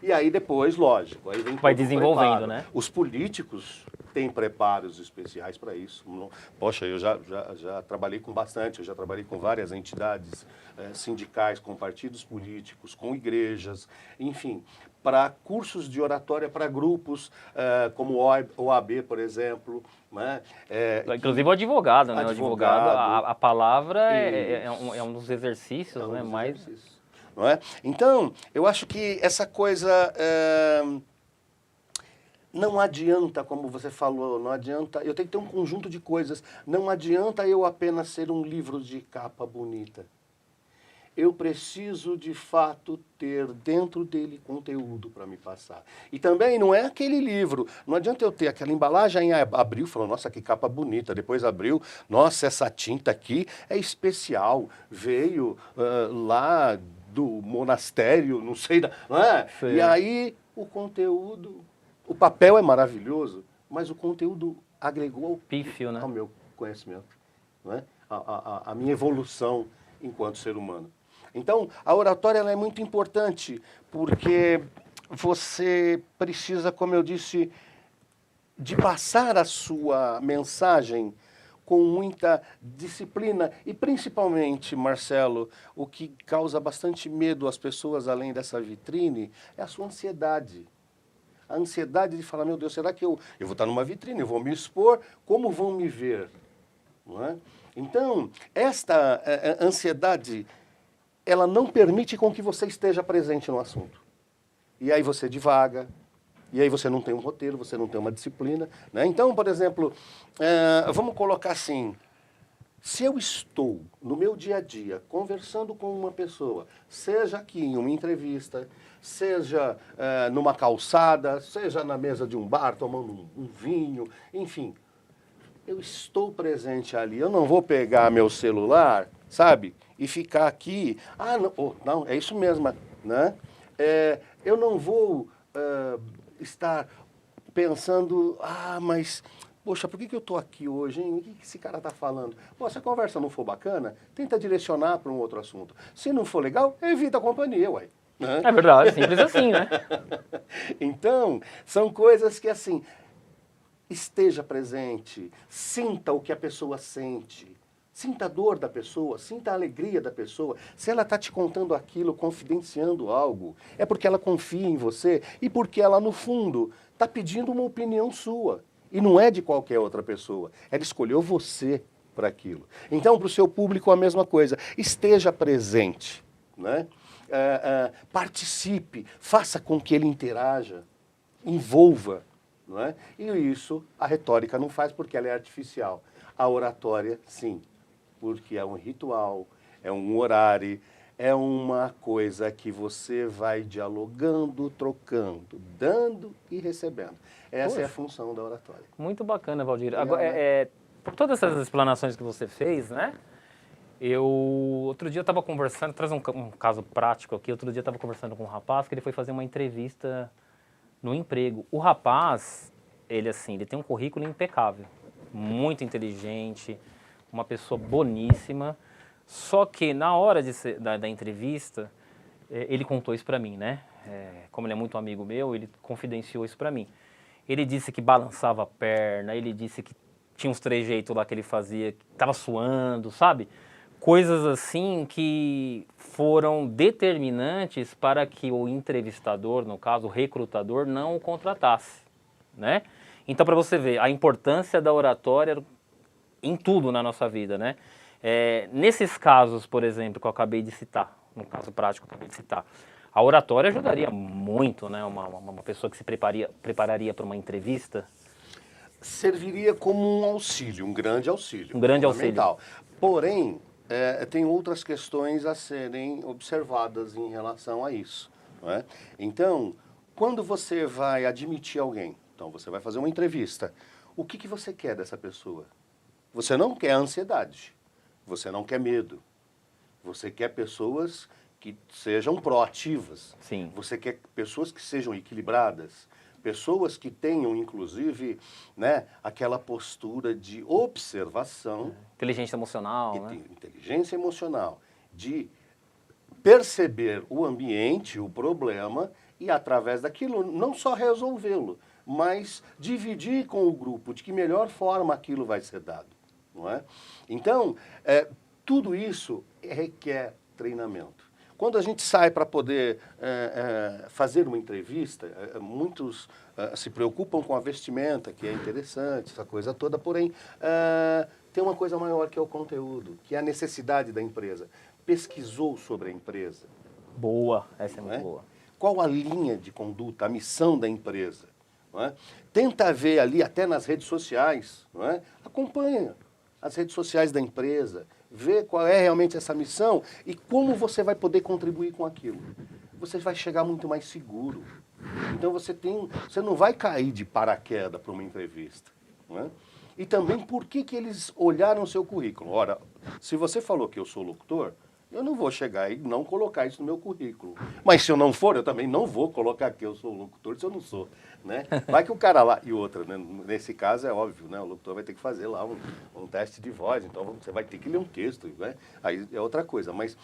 E aí depois, lógico, aí vem vai desenvolvendo, preparo, né? Os políticos têm preparos especiais para isso. Poxa, eu já trabalhei com bastante, eu já trabalhei com várias entidades sindicais, com partidos políticos, com igrejas, enfim, para cursos de oratória para grupos, como o OAB, por exemplo. Né? Inclusive o advogado, né? O advogado, a palavra é um dos exercícios, né? Não é? Então, eu acho que essa coisa não adianta, como você falou, não adianta, eu tenho que ter um conjunto de coisas, não adianta eu apenas ser um livro de capa bonita. Eu preciso, de fato, ter dentro dele conteúdo para me passar. E também não é aquele livro, não adianta eu ter aquela embalagem, abriu, falou, nossa, que capa bonita, depois abriu, nossa, essa tinta aqui é especial, veio lá do monastério, não sei, não é? E aí o conteúdo, o papel é maravilhoso, mas o conteúdo agregou pífio, né? Ao meu conhecimento, não é? A minha evolução enquanto ser humano. Então, a oratória ela é muito importante, porque você precisa, como eu disse, de passar a sua mensagem com muita disciplina e principalmente, Marcelo, o que causa bastante medo às pessoas além dessa vitrine é a sua ansiedade. A ansiedade de falar, meu Deus, será que eu vou estar numa vitrine, eu vou me expor, como vão me ver? Não é? Então, esta ansiedade, ela não permite com que você esteja presente no assunto. E aí você divaga, e aí você não tem um roteiro, você não tem uma disciplina. Né? Então, por exemplo, vamos colocar assim, se eu estou no meu dia a dia conversando com uma pessoa, seja aqui em uma entrevista, seja numa calçada, seja na mesa de um bar tomando um vinho, enfim, eu estou presente ali, eu não vou pegar meu celular, sabe, e ficar aqui, não, é isso mesmo, né? Eu não vou estar pensando, mas, poxa, por que eu estou aqui hoje, hein? O que esse cara está falando? Pô, se a conversa não for bacana, tenta direcionar para um outro assunto. Se não for legal, evita a companhia, uai. Né? É verdade, simples assim, né? Então, são coisas que, assim, esteja presente, sinta o que a pessoa sente, sinta a dor da pessoa, sinta a alegria da pessoa. Se ela está te contando aquilo, confidenciando algo, é porque ela confia em você e porque ela, no fundo, está pedindo uma opinião sua. E não é de qualquer outra pessoa. Ela escolheu você para aquilo. Então, para o seu público, a mesma coisa. Esteja presente, né? Participe, faça com que ele interaja, envolva. Não é? E isso a retórica não faz porque ela é artificial. A oratória, sim, porque é um ritual, é um horário, é uma coisa que você vai dialogando, trocando, dando e recebendo. Essa é a função da oratória. Muito bacana, Valdir. Agora, por todas essas explanações que você fez, né? Outro dia eu estava conversando, traz um caso prático aqui, outro dia eu estava conversando com um rapaz que ele foi fazer uma entrevista no emprego. O rapaz, ele tem um currículo impecável, muito inteligente, uma pessoa boníssima, só que na hora da entrevista, ele contou isso para mim, né? Como ele é muito amigo meu, ele confidenciou isso para mim. Ele disse que balançava a perna, ele disse que tinha uns trejeitos lá que ele fazia, que estava suando, sabe? Coisas assim que foram determinantes para que o entrevistador, no caso o recrutador, não o contratasse, né? Então, para você ver a importância da oratória em tudo na nossa vida, né? Nesses casos, por exemplo, que eu acabei de citar, no caso prático que eu acabei de citar, a oratória ajudaria muito, né? Uma pessoa que se prepararia para uma entrevista. Serviria como um auxílio, um grande auxílio. Um grande auxílio. Porém, tem outras questões a serem observadas em relação a isso. Não é? Então, quando você vai admitir alguém, então você vai fazer uma entrevista, o que você quer dessa pessoa? Você não quer ansiedade, você não quer medo, você quer pessoas que sejam proativas, Sim. Você quer pessoas que sejam equilibradas, pessoas que tenham, inclusive, né, aquela postura de observação. Inteligência emocional, né? Inteligência emocional, de perceber o ambiente, o problema, e através daquilo não só resolvê-lo, mas dividir com o grupo de que melhor forma aquilo vai ser dado. Não é? Então, tudo isso requer treinamento. Quando a gente sai para poder fazer uma entrevista, muitos se preocupam com a vestimenta, que é interessante, essa coisa toda, porém, tem uma coisa maior que é o conteúdo, que é a necessidade da empresa. Pesquisou sobre a empresa. Boa, essa é muito boa. Qual a linha de conduta, a missão da empresa? Não é? Tenta ver ali, até nas redes sociais, não é? Acompanha as redes sociais da empresa, ver qual é realmente essa missão e como você vai poder contribuir com aquilo. Você vai chegar muito mais seguro. Então você não vai cair de paraquedas para uma entrevista. Não é? E também por que eles olharam o seu currículo. Ora, se você falou que eu sou locutor, eu não vou chegar e não colocar isso no meu currículo. Mas se eu não for, eu também não vou colocar que eu sou locutor se eu não sou. Né? Vai que o cara lá... E outra, né? Nesse caso é óbvio, né? O locutor vai ter que fazer lá um teste de voz, então você vai ter que ler um texto. Né? Aí é outra coisa. Mas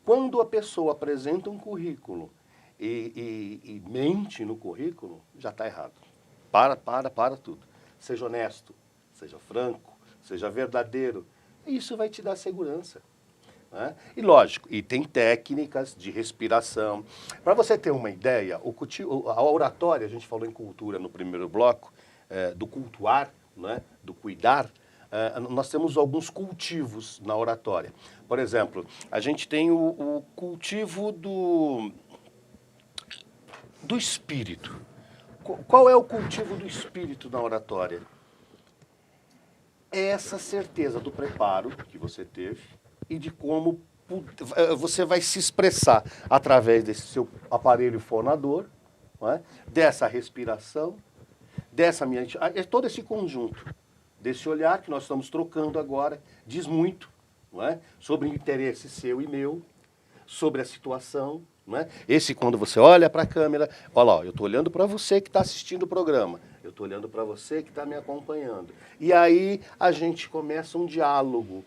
quando a pessoa apresenta um currículo e mente no currículo, já está errado. Para tudo. seja honesto, seja franco, seja verdadeiro. Isso vai te dar segurança. Né? E lógico, e tem técnicas de respiração. Para você ter uma ideia, a oratória, a gente falou em cultura no primeiro bloco, do cultuar, né? Do cuidar, nós temos alguns cultivos na oratória. Por exemplo, a gente tem o cultivo do espírito. Qual é o cultivo do espírito na oratória? É essa certeza do preparo que você teve e de como você vai se expressar através desse seu aparelho fonador, não é? Dessa respiração, dessa minha... É todo esse conjunto, desse olhar que nós estamos trocando agora, diz muito, não é? Sobre o interesse seu e meu, sobre a situação. Não é? Esse, quando você olha para a câmera, olha lá, eu estou olhando para você que está assistindo o programa, eu estou olhando para você que está me acompanhando. E aí a gente começa um diálogo,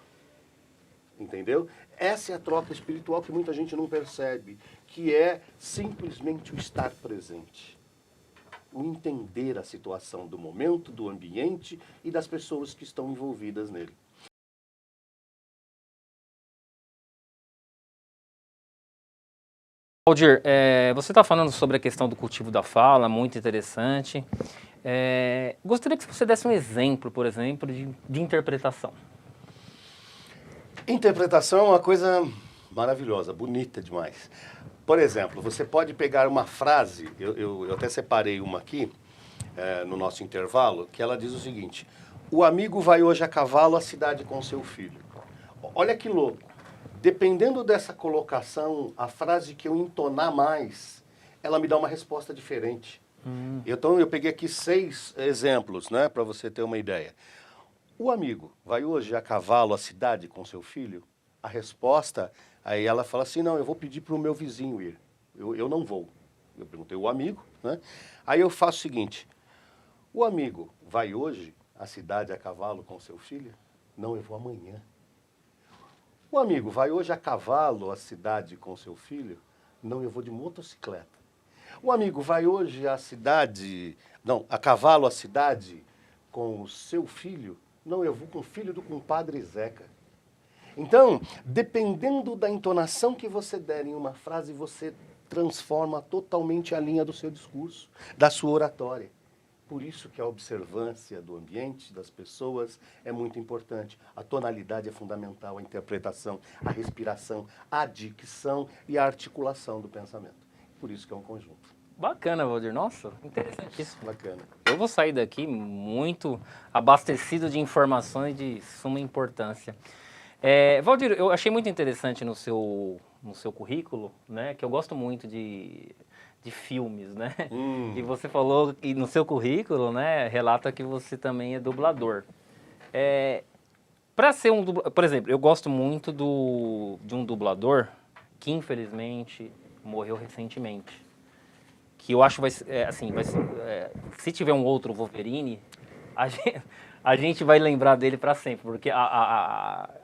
entendeu? Essa é a troca espiritual que muita gente não percebe, que é simplesmente o estar presente. O entender a situação do momento, do ambiente e das pessoas que estão envolvidas nele. Valdir, você está falando sobre a questão do cultivo da fala, muito interessante. Gostaria que você desse um exemplo, por exemplo, de interpretação. Interpretação é uma coisa maravilhosa, bonita demais. Por exemplo, você pode pegar uma frase, eu até separei uma aqui, no nosso intervalo, que ela diz o seguinte: o amigo vai hoje a cavalo à cidade com seu filho. Olha que louco. Dependendo dessa colocação, a frase que eu entonar mais, ela me dá uma resposta diferente. Então eu peguei aqui 6 exemplos, né, para você ter uma ideia. O amigo vai hoje a cavalo à cidade com seu filho? A resposta, aí ela fala assim, não, eu vou pedir para o meu vizinho ir. Eu não vou. Eu perguntei o amigo, né? Aí eu faço o seguinte, o amigo vai hoje à cidade a cavalo com seu filho? Não, eu vou amanhã. O amigo vai hoje a cavalo à cidade com seu filho? Não, eu vou de motocicleta. O amigo vai hoje à cidade, não, a cavalo à cidade com o seu filho? Não, eu vou com o filho do compadre Zeca. Então, dependendo da entonação que você der em uma frase, você transforma totalmente a linha do seu discurso, da sua oratória. Por isso que a observância do ambiente, das pessoas, é muito importante. A tonalidade é fundamental, a interpretação, a respiração, a dicção e a articulação do pensamento. Por isso que é um conjunto. Bacana, Valdir. Nossa, interessantíssimo. Bacana. Eu vou sair daqui muito abastecido de informações de suma importância. Valdir, eu achei muito interessante no seu currículo, né, que eu gosto muito de filmes, né? E você falou que no seu currículo, né, relata que você também é dublador. Para ser um dublador, por exemplo, eu gosto muito de um dublador que infelizmente morreu recentemente. Que eu acho se tiver um outro Wolverine, a gente vai lembrar dele para sempre, porque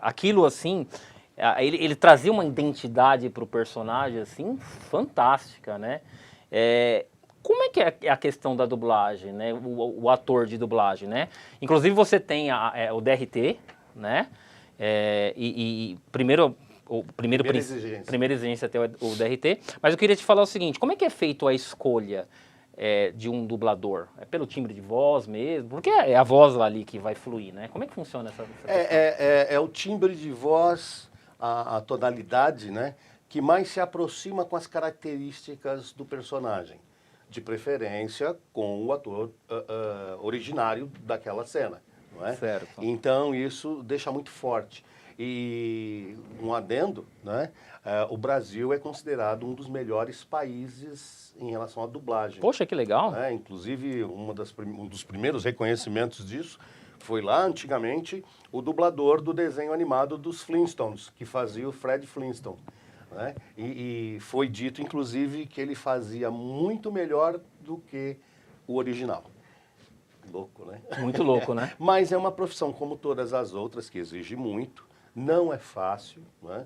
aquilo assim, ele trazia uma identidade para o personagem assim fantástica, né? Como é que é a questão da dublagem, né? O ator de dublagem, né? Inclusive você tem o DRT, né? Primeira exigência é ter o DRT. Mas eu queria te falar o seguinte, como é que é feito a escolha de um dublador? É pelo timbre de voz mesmo? Porque é a voz ali que vai fluir, né? Como é que funciona essa questão? É o timbre de voz, a tonalidade, né? Que mais se aproxima com as características do personagem. De preferência com o ator originário daquela cena. Não é? Certo. Então isso deixa muito forte. E um adendo, né? O Brasil é considerado um dos melhores países em relação à dublagem. Poxa, que legal. Inclusive, um dos primeiros reconhecimentos disso foi lá, antigamente, o dublador do desenho animado dos Flintstones, que fazia o Fred Flintstone. Né? E foi dito, inclusive, que ele fazia muito melhor do que o original. Louco, né? Muito louco, né? Mas é uma profissão como todas as outras, que exige muito. Não é fácil, né?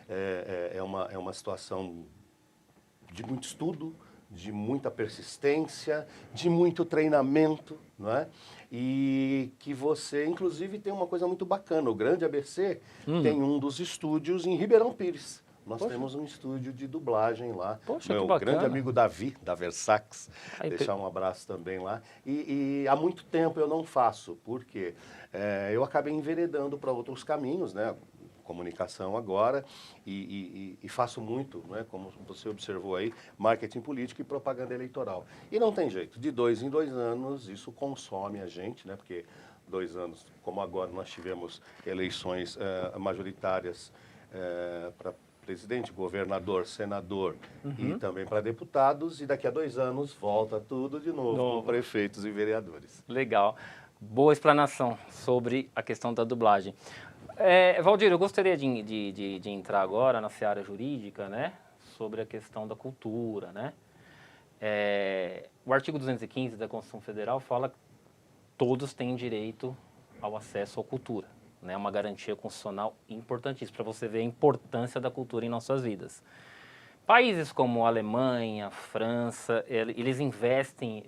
É uma situação de muito estudo, de muita persistência, de muito treinamento, não é? E que você, inclusive, tem uma coisa muito bacana. O Grande ABC tem um dos estúdios em Ribeirão Pires. Nós temos um estúdio de dublagem lá. Poxa, Meu que bacana. grande amigo Davi, da Versax, Aí, deixar um abraço também lá. E há muito tempo eu não faço, porque eu acabei enveredando para outros caminhos, né? Comunicação agora, e faço muito, né, como você observou aí, marketing político e propaganda eleitoral. E não tem jeito, de 2 em 2 anos isso consome a gente, né, porque 2 anos, como agora nós tivemos eleições majoritárias para presidente, governador, senador e também para deputados, e daqui a 2 anos volta tudo de novo com prefeitos e vereadores. Legal. Boa explanação sobre a questão da dublagem. Valdir, eu gostaria de entrar agora na seara jurídica, né, sobre a questão da cultura, né? O artigo 215 da Constituição Federal fala que todos têm direito ao acesso à cultura, né? Uma garantia constitucional importantíssima para você ver a importância da cultura em nossas vidas. Países como a Alemanha, a França, eles investem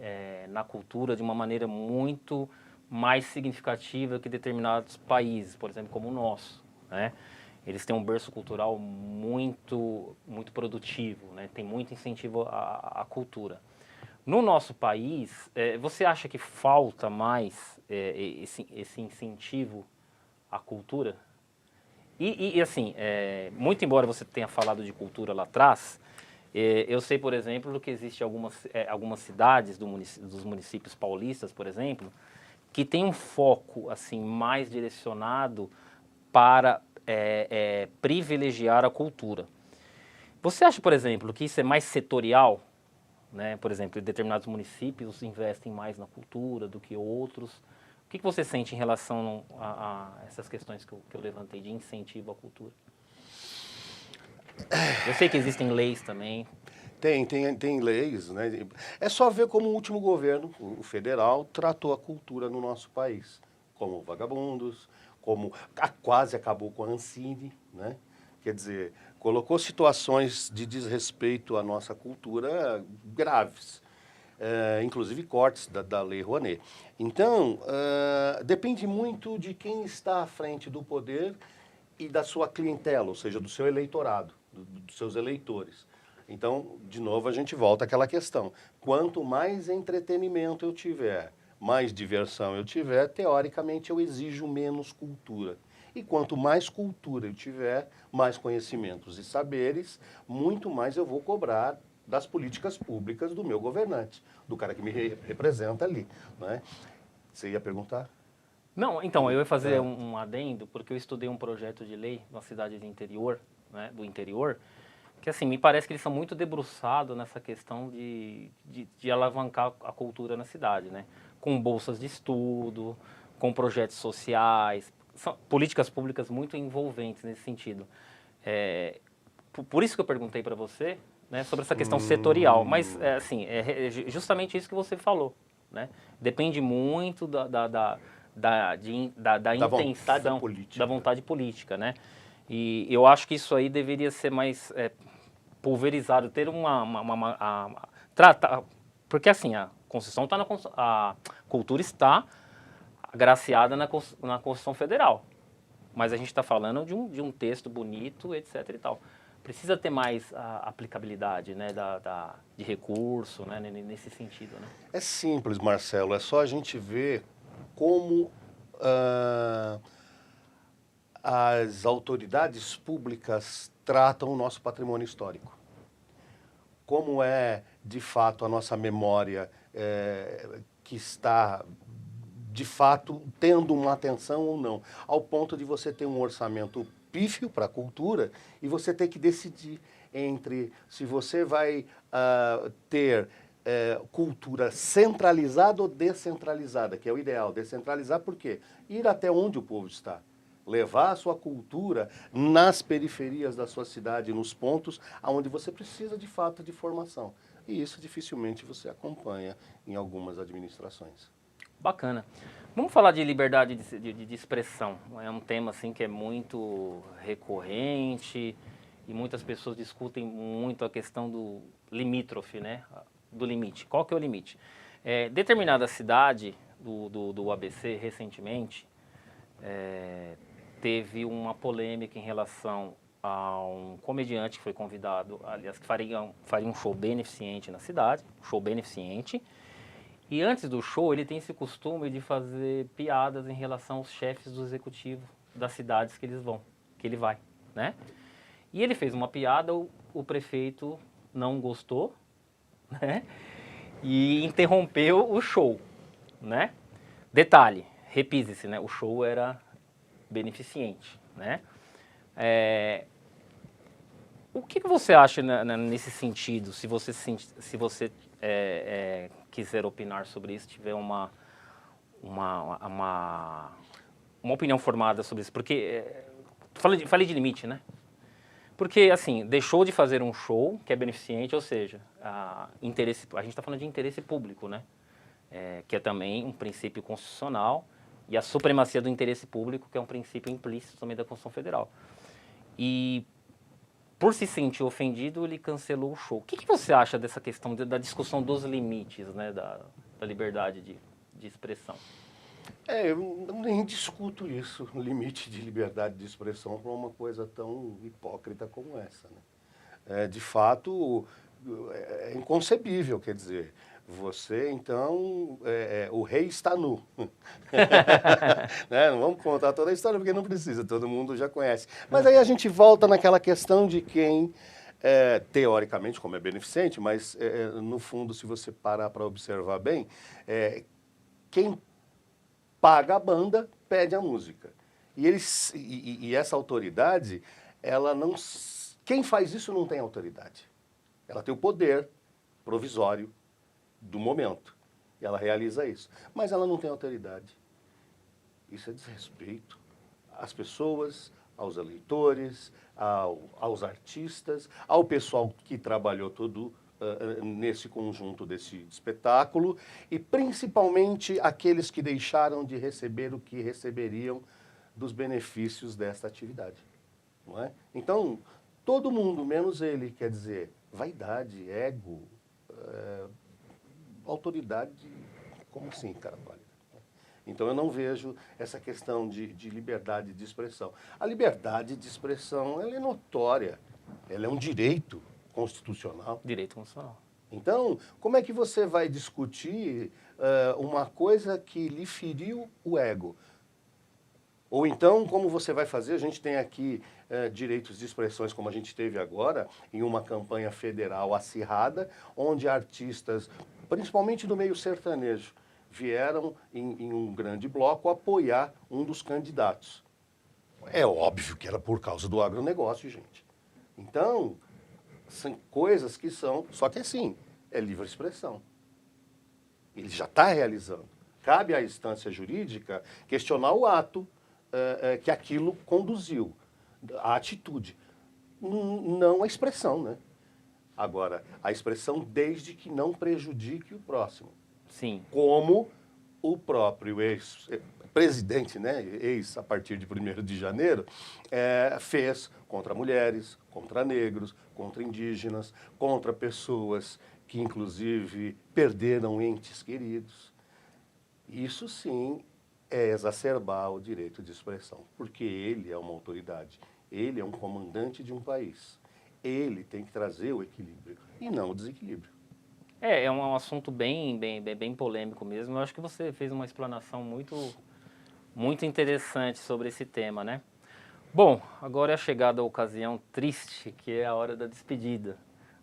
na cultura de uma maneira muito mais significativa que determinados países, por exemplo, como o nosso, né? Eles têm um berço cultural muito produtivo, né? Tem muito incentivo à cultura. No nosso país, você acha que falta mais esse incentivo à cultura? E assim, muito embora você tenha falado de cultura lá atrás, eu sei, por exemplo, que existe algumas cidades dos municípios paulistas, por exemplo, que tem um foco assim mais direcionado para privilegiar a cultura. Você acha, por exemplo, que isso é mais setorial? Né? Por exemplo, determinados municípios investem mais na cultura do que outros. O que você sente em relação a essas questões que eu levantei de incentivo à cultura? Eu sei que existem leis também. Tem leis, né? É só ver como o último governo, o federal, tratou a cultura no nosso país. Como vagabundos, como quase acabou com a Ancine, né? Quer dizer, colocou situações de desrespeito à nossa cultura graves. Inclusive cortes da Lei Rouanet. Então, depende muito de quem está à frente do poder e da sua clientela, ou seja, do seu eleitorado, dos seus eleitores. Então, de novo, a gente volta àquela questão. Quanto mais entretenimento eu tiver, mais diversão eu tiver, teoricamente eu exijo menos cultura. E quanto mais cultura eu tiver, mais conhecimentos e saberes, muito mais eu vou cobrar das políticas públicas do meu governante, do cara que me representa ali, né? Você ia perguntar? Não, então, eu ia fazer um adendo, porque eu estudei um projeto de lei numa cidade do interior, né, que assim, me parece que eles são muito debruçados nessa questão de alavancar a cultura na cidade, né? Com bolsas de estudo, com projetos sociais, são políticas públicas muito envolventes nesse sentido. Por isso que eu perguntei para você, né, sobre essa questão setorial, mas assim, é justamente isso que você falou, né? Depende muito da intenção, da vontade política, né? E eu acho que isso aí deveria ser mais pulverizado, ter porque assim, a Constituição está a cultura está agraciada na Constituição Federal, mas a gente está falando de um texto bonito, etc. e tal. Precisa ter mais aplicabilidade, né, de recurso, né, nesse sentido, né? É simples, Marcelo, é só a gente ver como as autoridades públicas tratam o nosso patrimônio histórico. Como é, de fato, a nossa memória que está, de fato, tendo uma atenção ou não, ao ponto de você ter um orçamento pífio para a cultura e você ter que decidir entre se você vai ter cultura centralizada ou descentralizada, que é o ideal. Descentralizar por quê? Ir até onde o povo está. Levar a sua cultura nas periferias da sua cidade, nos pontos onde você precisa, de fato, de formação. E isso dificilmente você acompanha em algumas administrações. Bacana. Vamos falar de liberdade de expressão. É um tema assim que é muito recorrente e muitas pessoas discutem muito a questão do limítrofe, né? Do limite. Qual que é o limite? Determinada cidade do ABC, recentemente, teve uma polêmica em relação a um comediante que foi convidado, aliás, que faria um show beneficente na cidade, show beneficente, e antes do show ele tem esse costume de fazer piadas em relação aos chefes do executivo das cidades que ele vai, né? E ele fez uma piada, o prefeito não gostou, né? E interrompeu o show, né? Detalhe, repise-se, né? O show era beneficente, né? O que você acha nesse sentido? Se você quiser opinar sobre isso, tiver uma opinião formada sobre isso, porque falei de limite, né? Porque, assim, deixou de fazer um show que é beneficente, ou seja, a gente está falando de interesse público, né? Que é também um princípio constitucional, e a supremacia do interesse público, que é um princípio implícito também da Constituição Federal. E, por se sentir ofendido, ele cancelou o show. O que você acha dessa questão da discussão dos limites, né, da liberdade de expressão? Eu nem discuto isso, o limite de liberdade de expressão para uma coisa tão hipócrita como essa, né? De fato, é inconcebível, quer dizer, você, então, o rei está nu. Né? Não vamos contar toda a história, porque não precisa, todo mundo já conhece. Mas aí a gente volta naquela questão de quem, teoricamente, como é beneficente, mas, no fundo, se você parar para observar bem, quem paga a banda, pede a música. E essa autoridade, ela não... Quem faz isso não tem autoridade. Ela tem o poder provisório do momento. E ela realiza isso. Mas ela não tem autoridade. Isso é desrespeito às pessoas, aos eleitores, aos artistas, ao pessoal que trabalhou todo nesse conjunto desse espetáculo e principalmente aqueles que deixaram de receber o que receberiam dos benefícios desta atividade. Não é? Então, todo mundo, menos ele, quer dizer, vaidade, ego, autoridade, como assim, cara? Então, eu não vejo essa questão de liberdade de expressão. A liberdade de expressão, ela é notória, ela é um direito constitucional. Direito constitucional. Então, como é que você vai discutir uma coisa que lhe feriu o ego? Ou então, como você vai fazer? A gente tem aqui direitos de expressões, como a gente teve agora, em uma campanha federal acirrada, onde artistas, principalmente do meio sertanejo, vieram em um grande bloco apoiar um dos candidatos. É óbvio que era por causa do agronegócio, gente. Então, são coisas que são... Só que assim, é livre expressão. Ele já está realizando. Cabe à instância jurídica questionar o ato que aquilo conduziu, a atitude. Não a expressão, né? Agora, a expressão desde que não prejudique o próximo. Sim. Como o próprio ex-presidente, né, ex a partir de 1º de janeiro, fez contra mulheres, contra negros, contra indígenas, contra pessoas que, inclusive, perderam entes queridos. Isso, sim, é exacerbar o direito de expressão, porque ele é uma autoridade, ele é um comandante de um país. Ele tem que trazer o equilíbrio e não o desequilíbrio. É um assunto bem polêmico mesmo. Eu acho que você fez uma explanação muito interessante sobre esse tema, né? Bom, agora é chegada a ocasião triste, que é a hora da despedida,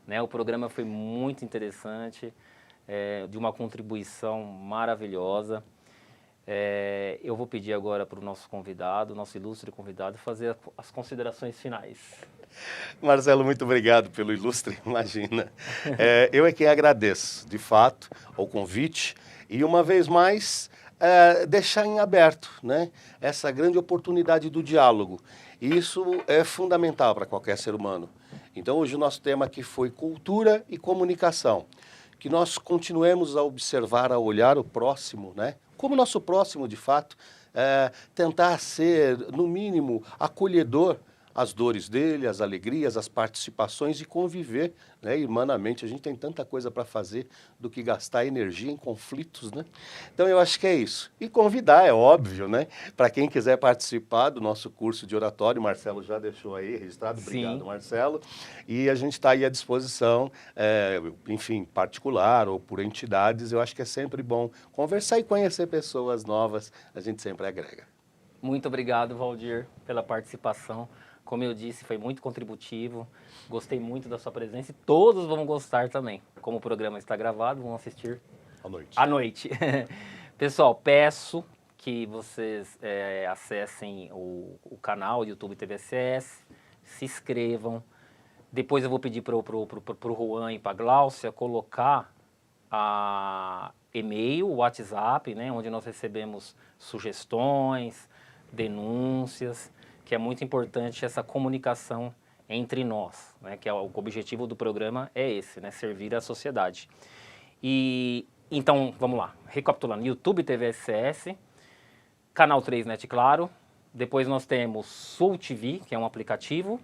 né? O programa foi muito interessante, de uma contribuição maravilhosa. Eu vou pedir agora para o nosso convidado, nosso ilustre convidado, fazer as considerações finais. Marcelo, muito obrigado pelo ilustre, imagina. Eu é quem agradeço, de fato, ao convite e, uma vez mais, deixar em aberto, né, essa grande oportunidade do diálogo. E isso é fundamental para qualquer ser humano. Então, hoje o nosso tema aqui foi cultura e comunicação. Que nós continuemos a observar, a olhar o próximo, né, como nosso próximo, de fato, tentar ser, no mínimo, acolhedor as dores dele, as alegrias, as participações e conviver, né, irmanamente. A gente tem tanta coisa para fazer do que gastar energia em conflitos, né? Então eu acho que é isso. E convidar, é óbvio, né? Para quem quiser participar do nosso curso de oratório, o Marcelo já deixou aí registrado. Obrigado, Sim. Marcelo. E a gente está aí à disposição, enfim, particular ou por entidades. Eu acho que é sempre bom conversar e conhecer pessoas novas. A gente sempre agrega. Muito obrigado, Valdir, pela participação. Como eu disse, foi muito contributivo. Gostei muito da sua presença e todos vão gostar também. Como o programa está gravado, vão assistir À noite. à noite. Pessoal, peço que vocês acessem o canal YouTube TVSS, se inscrevam. Depois eu vou pedir para o Juan e para a Gláucia colocar e-mail, WhatsApp, né, onde nós recebemos sugestões, denúncias, que é muito importante essa comunicação entre nós, né, que é o objetivo do programa é esse, né, servir a sociedade. E então, vamos lá, recapitulando, YouTube TVSS, Canal 3 Net Claro, depois nós temos Soul TV, que é um aplicativo,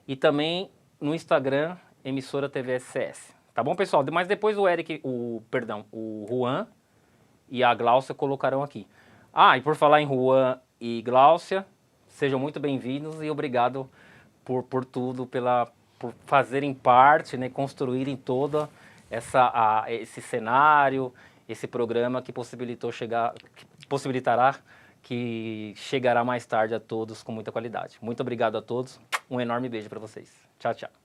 e também no Instagram, emissora TVSS. Tá bom, pessoal? Mas depois o Juan e a Gláucia colocarão aqui. Ah, e por falar em Juan e Gláucia, sejam muito bem-vindos e obrigado por tudo, por fazerem parte, né, construírem todo esse cenário, esse programa que possibilitará que chegará mais tarde a todos com muita qualidade. Muito obrigado a todos, um enorme beijo para vocês. Tchau, tchau.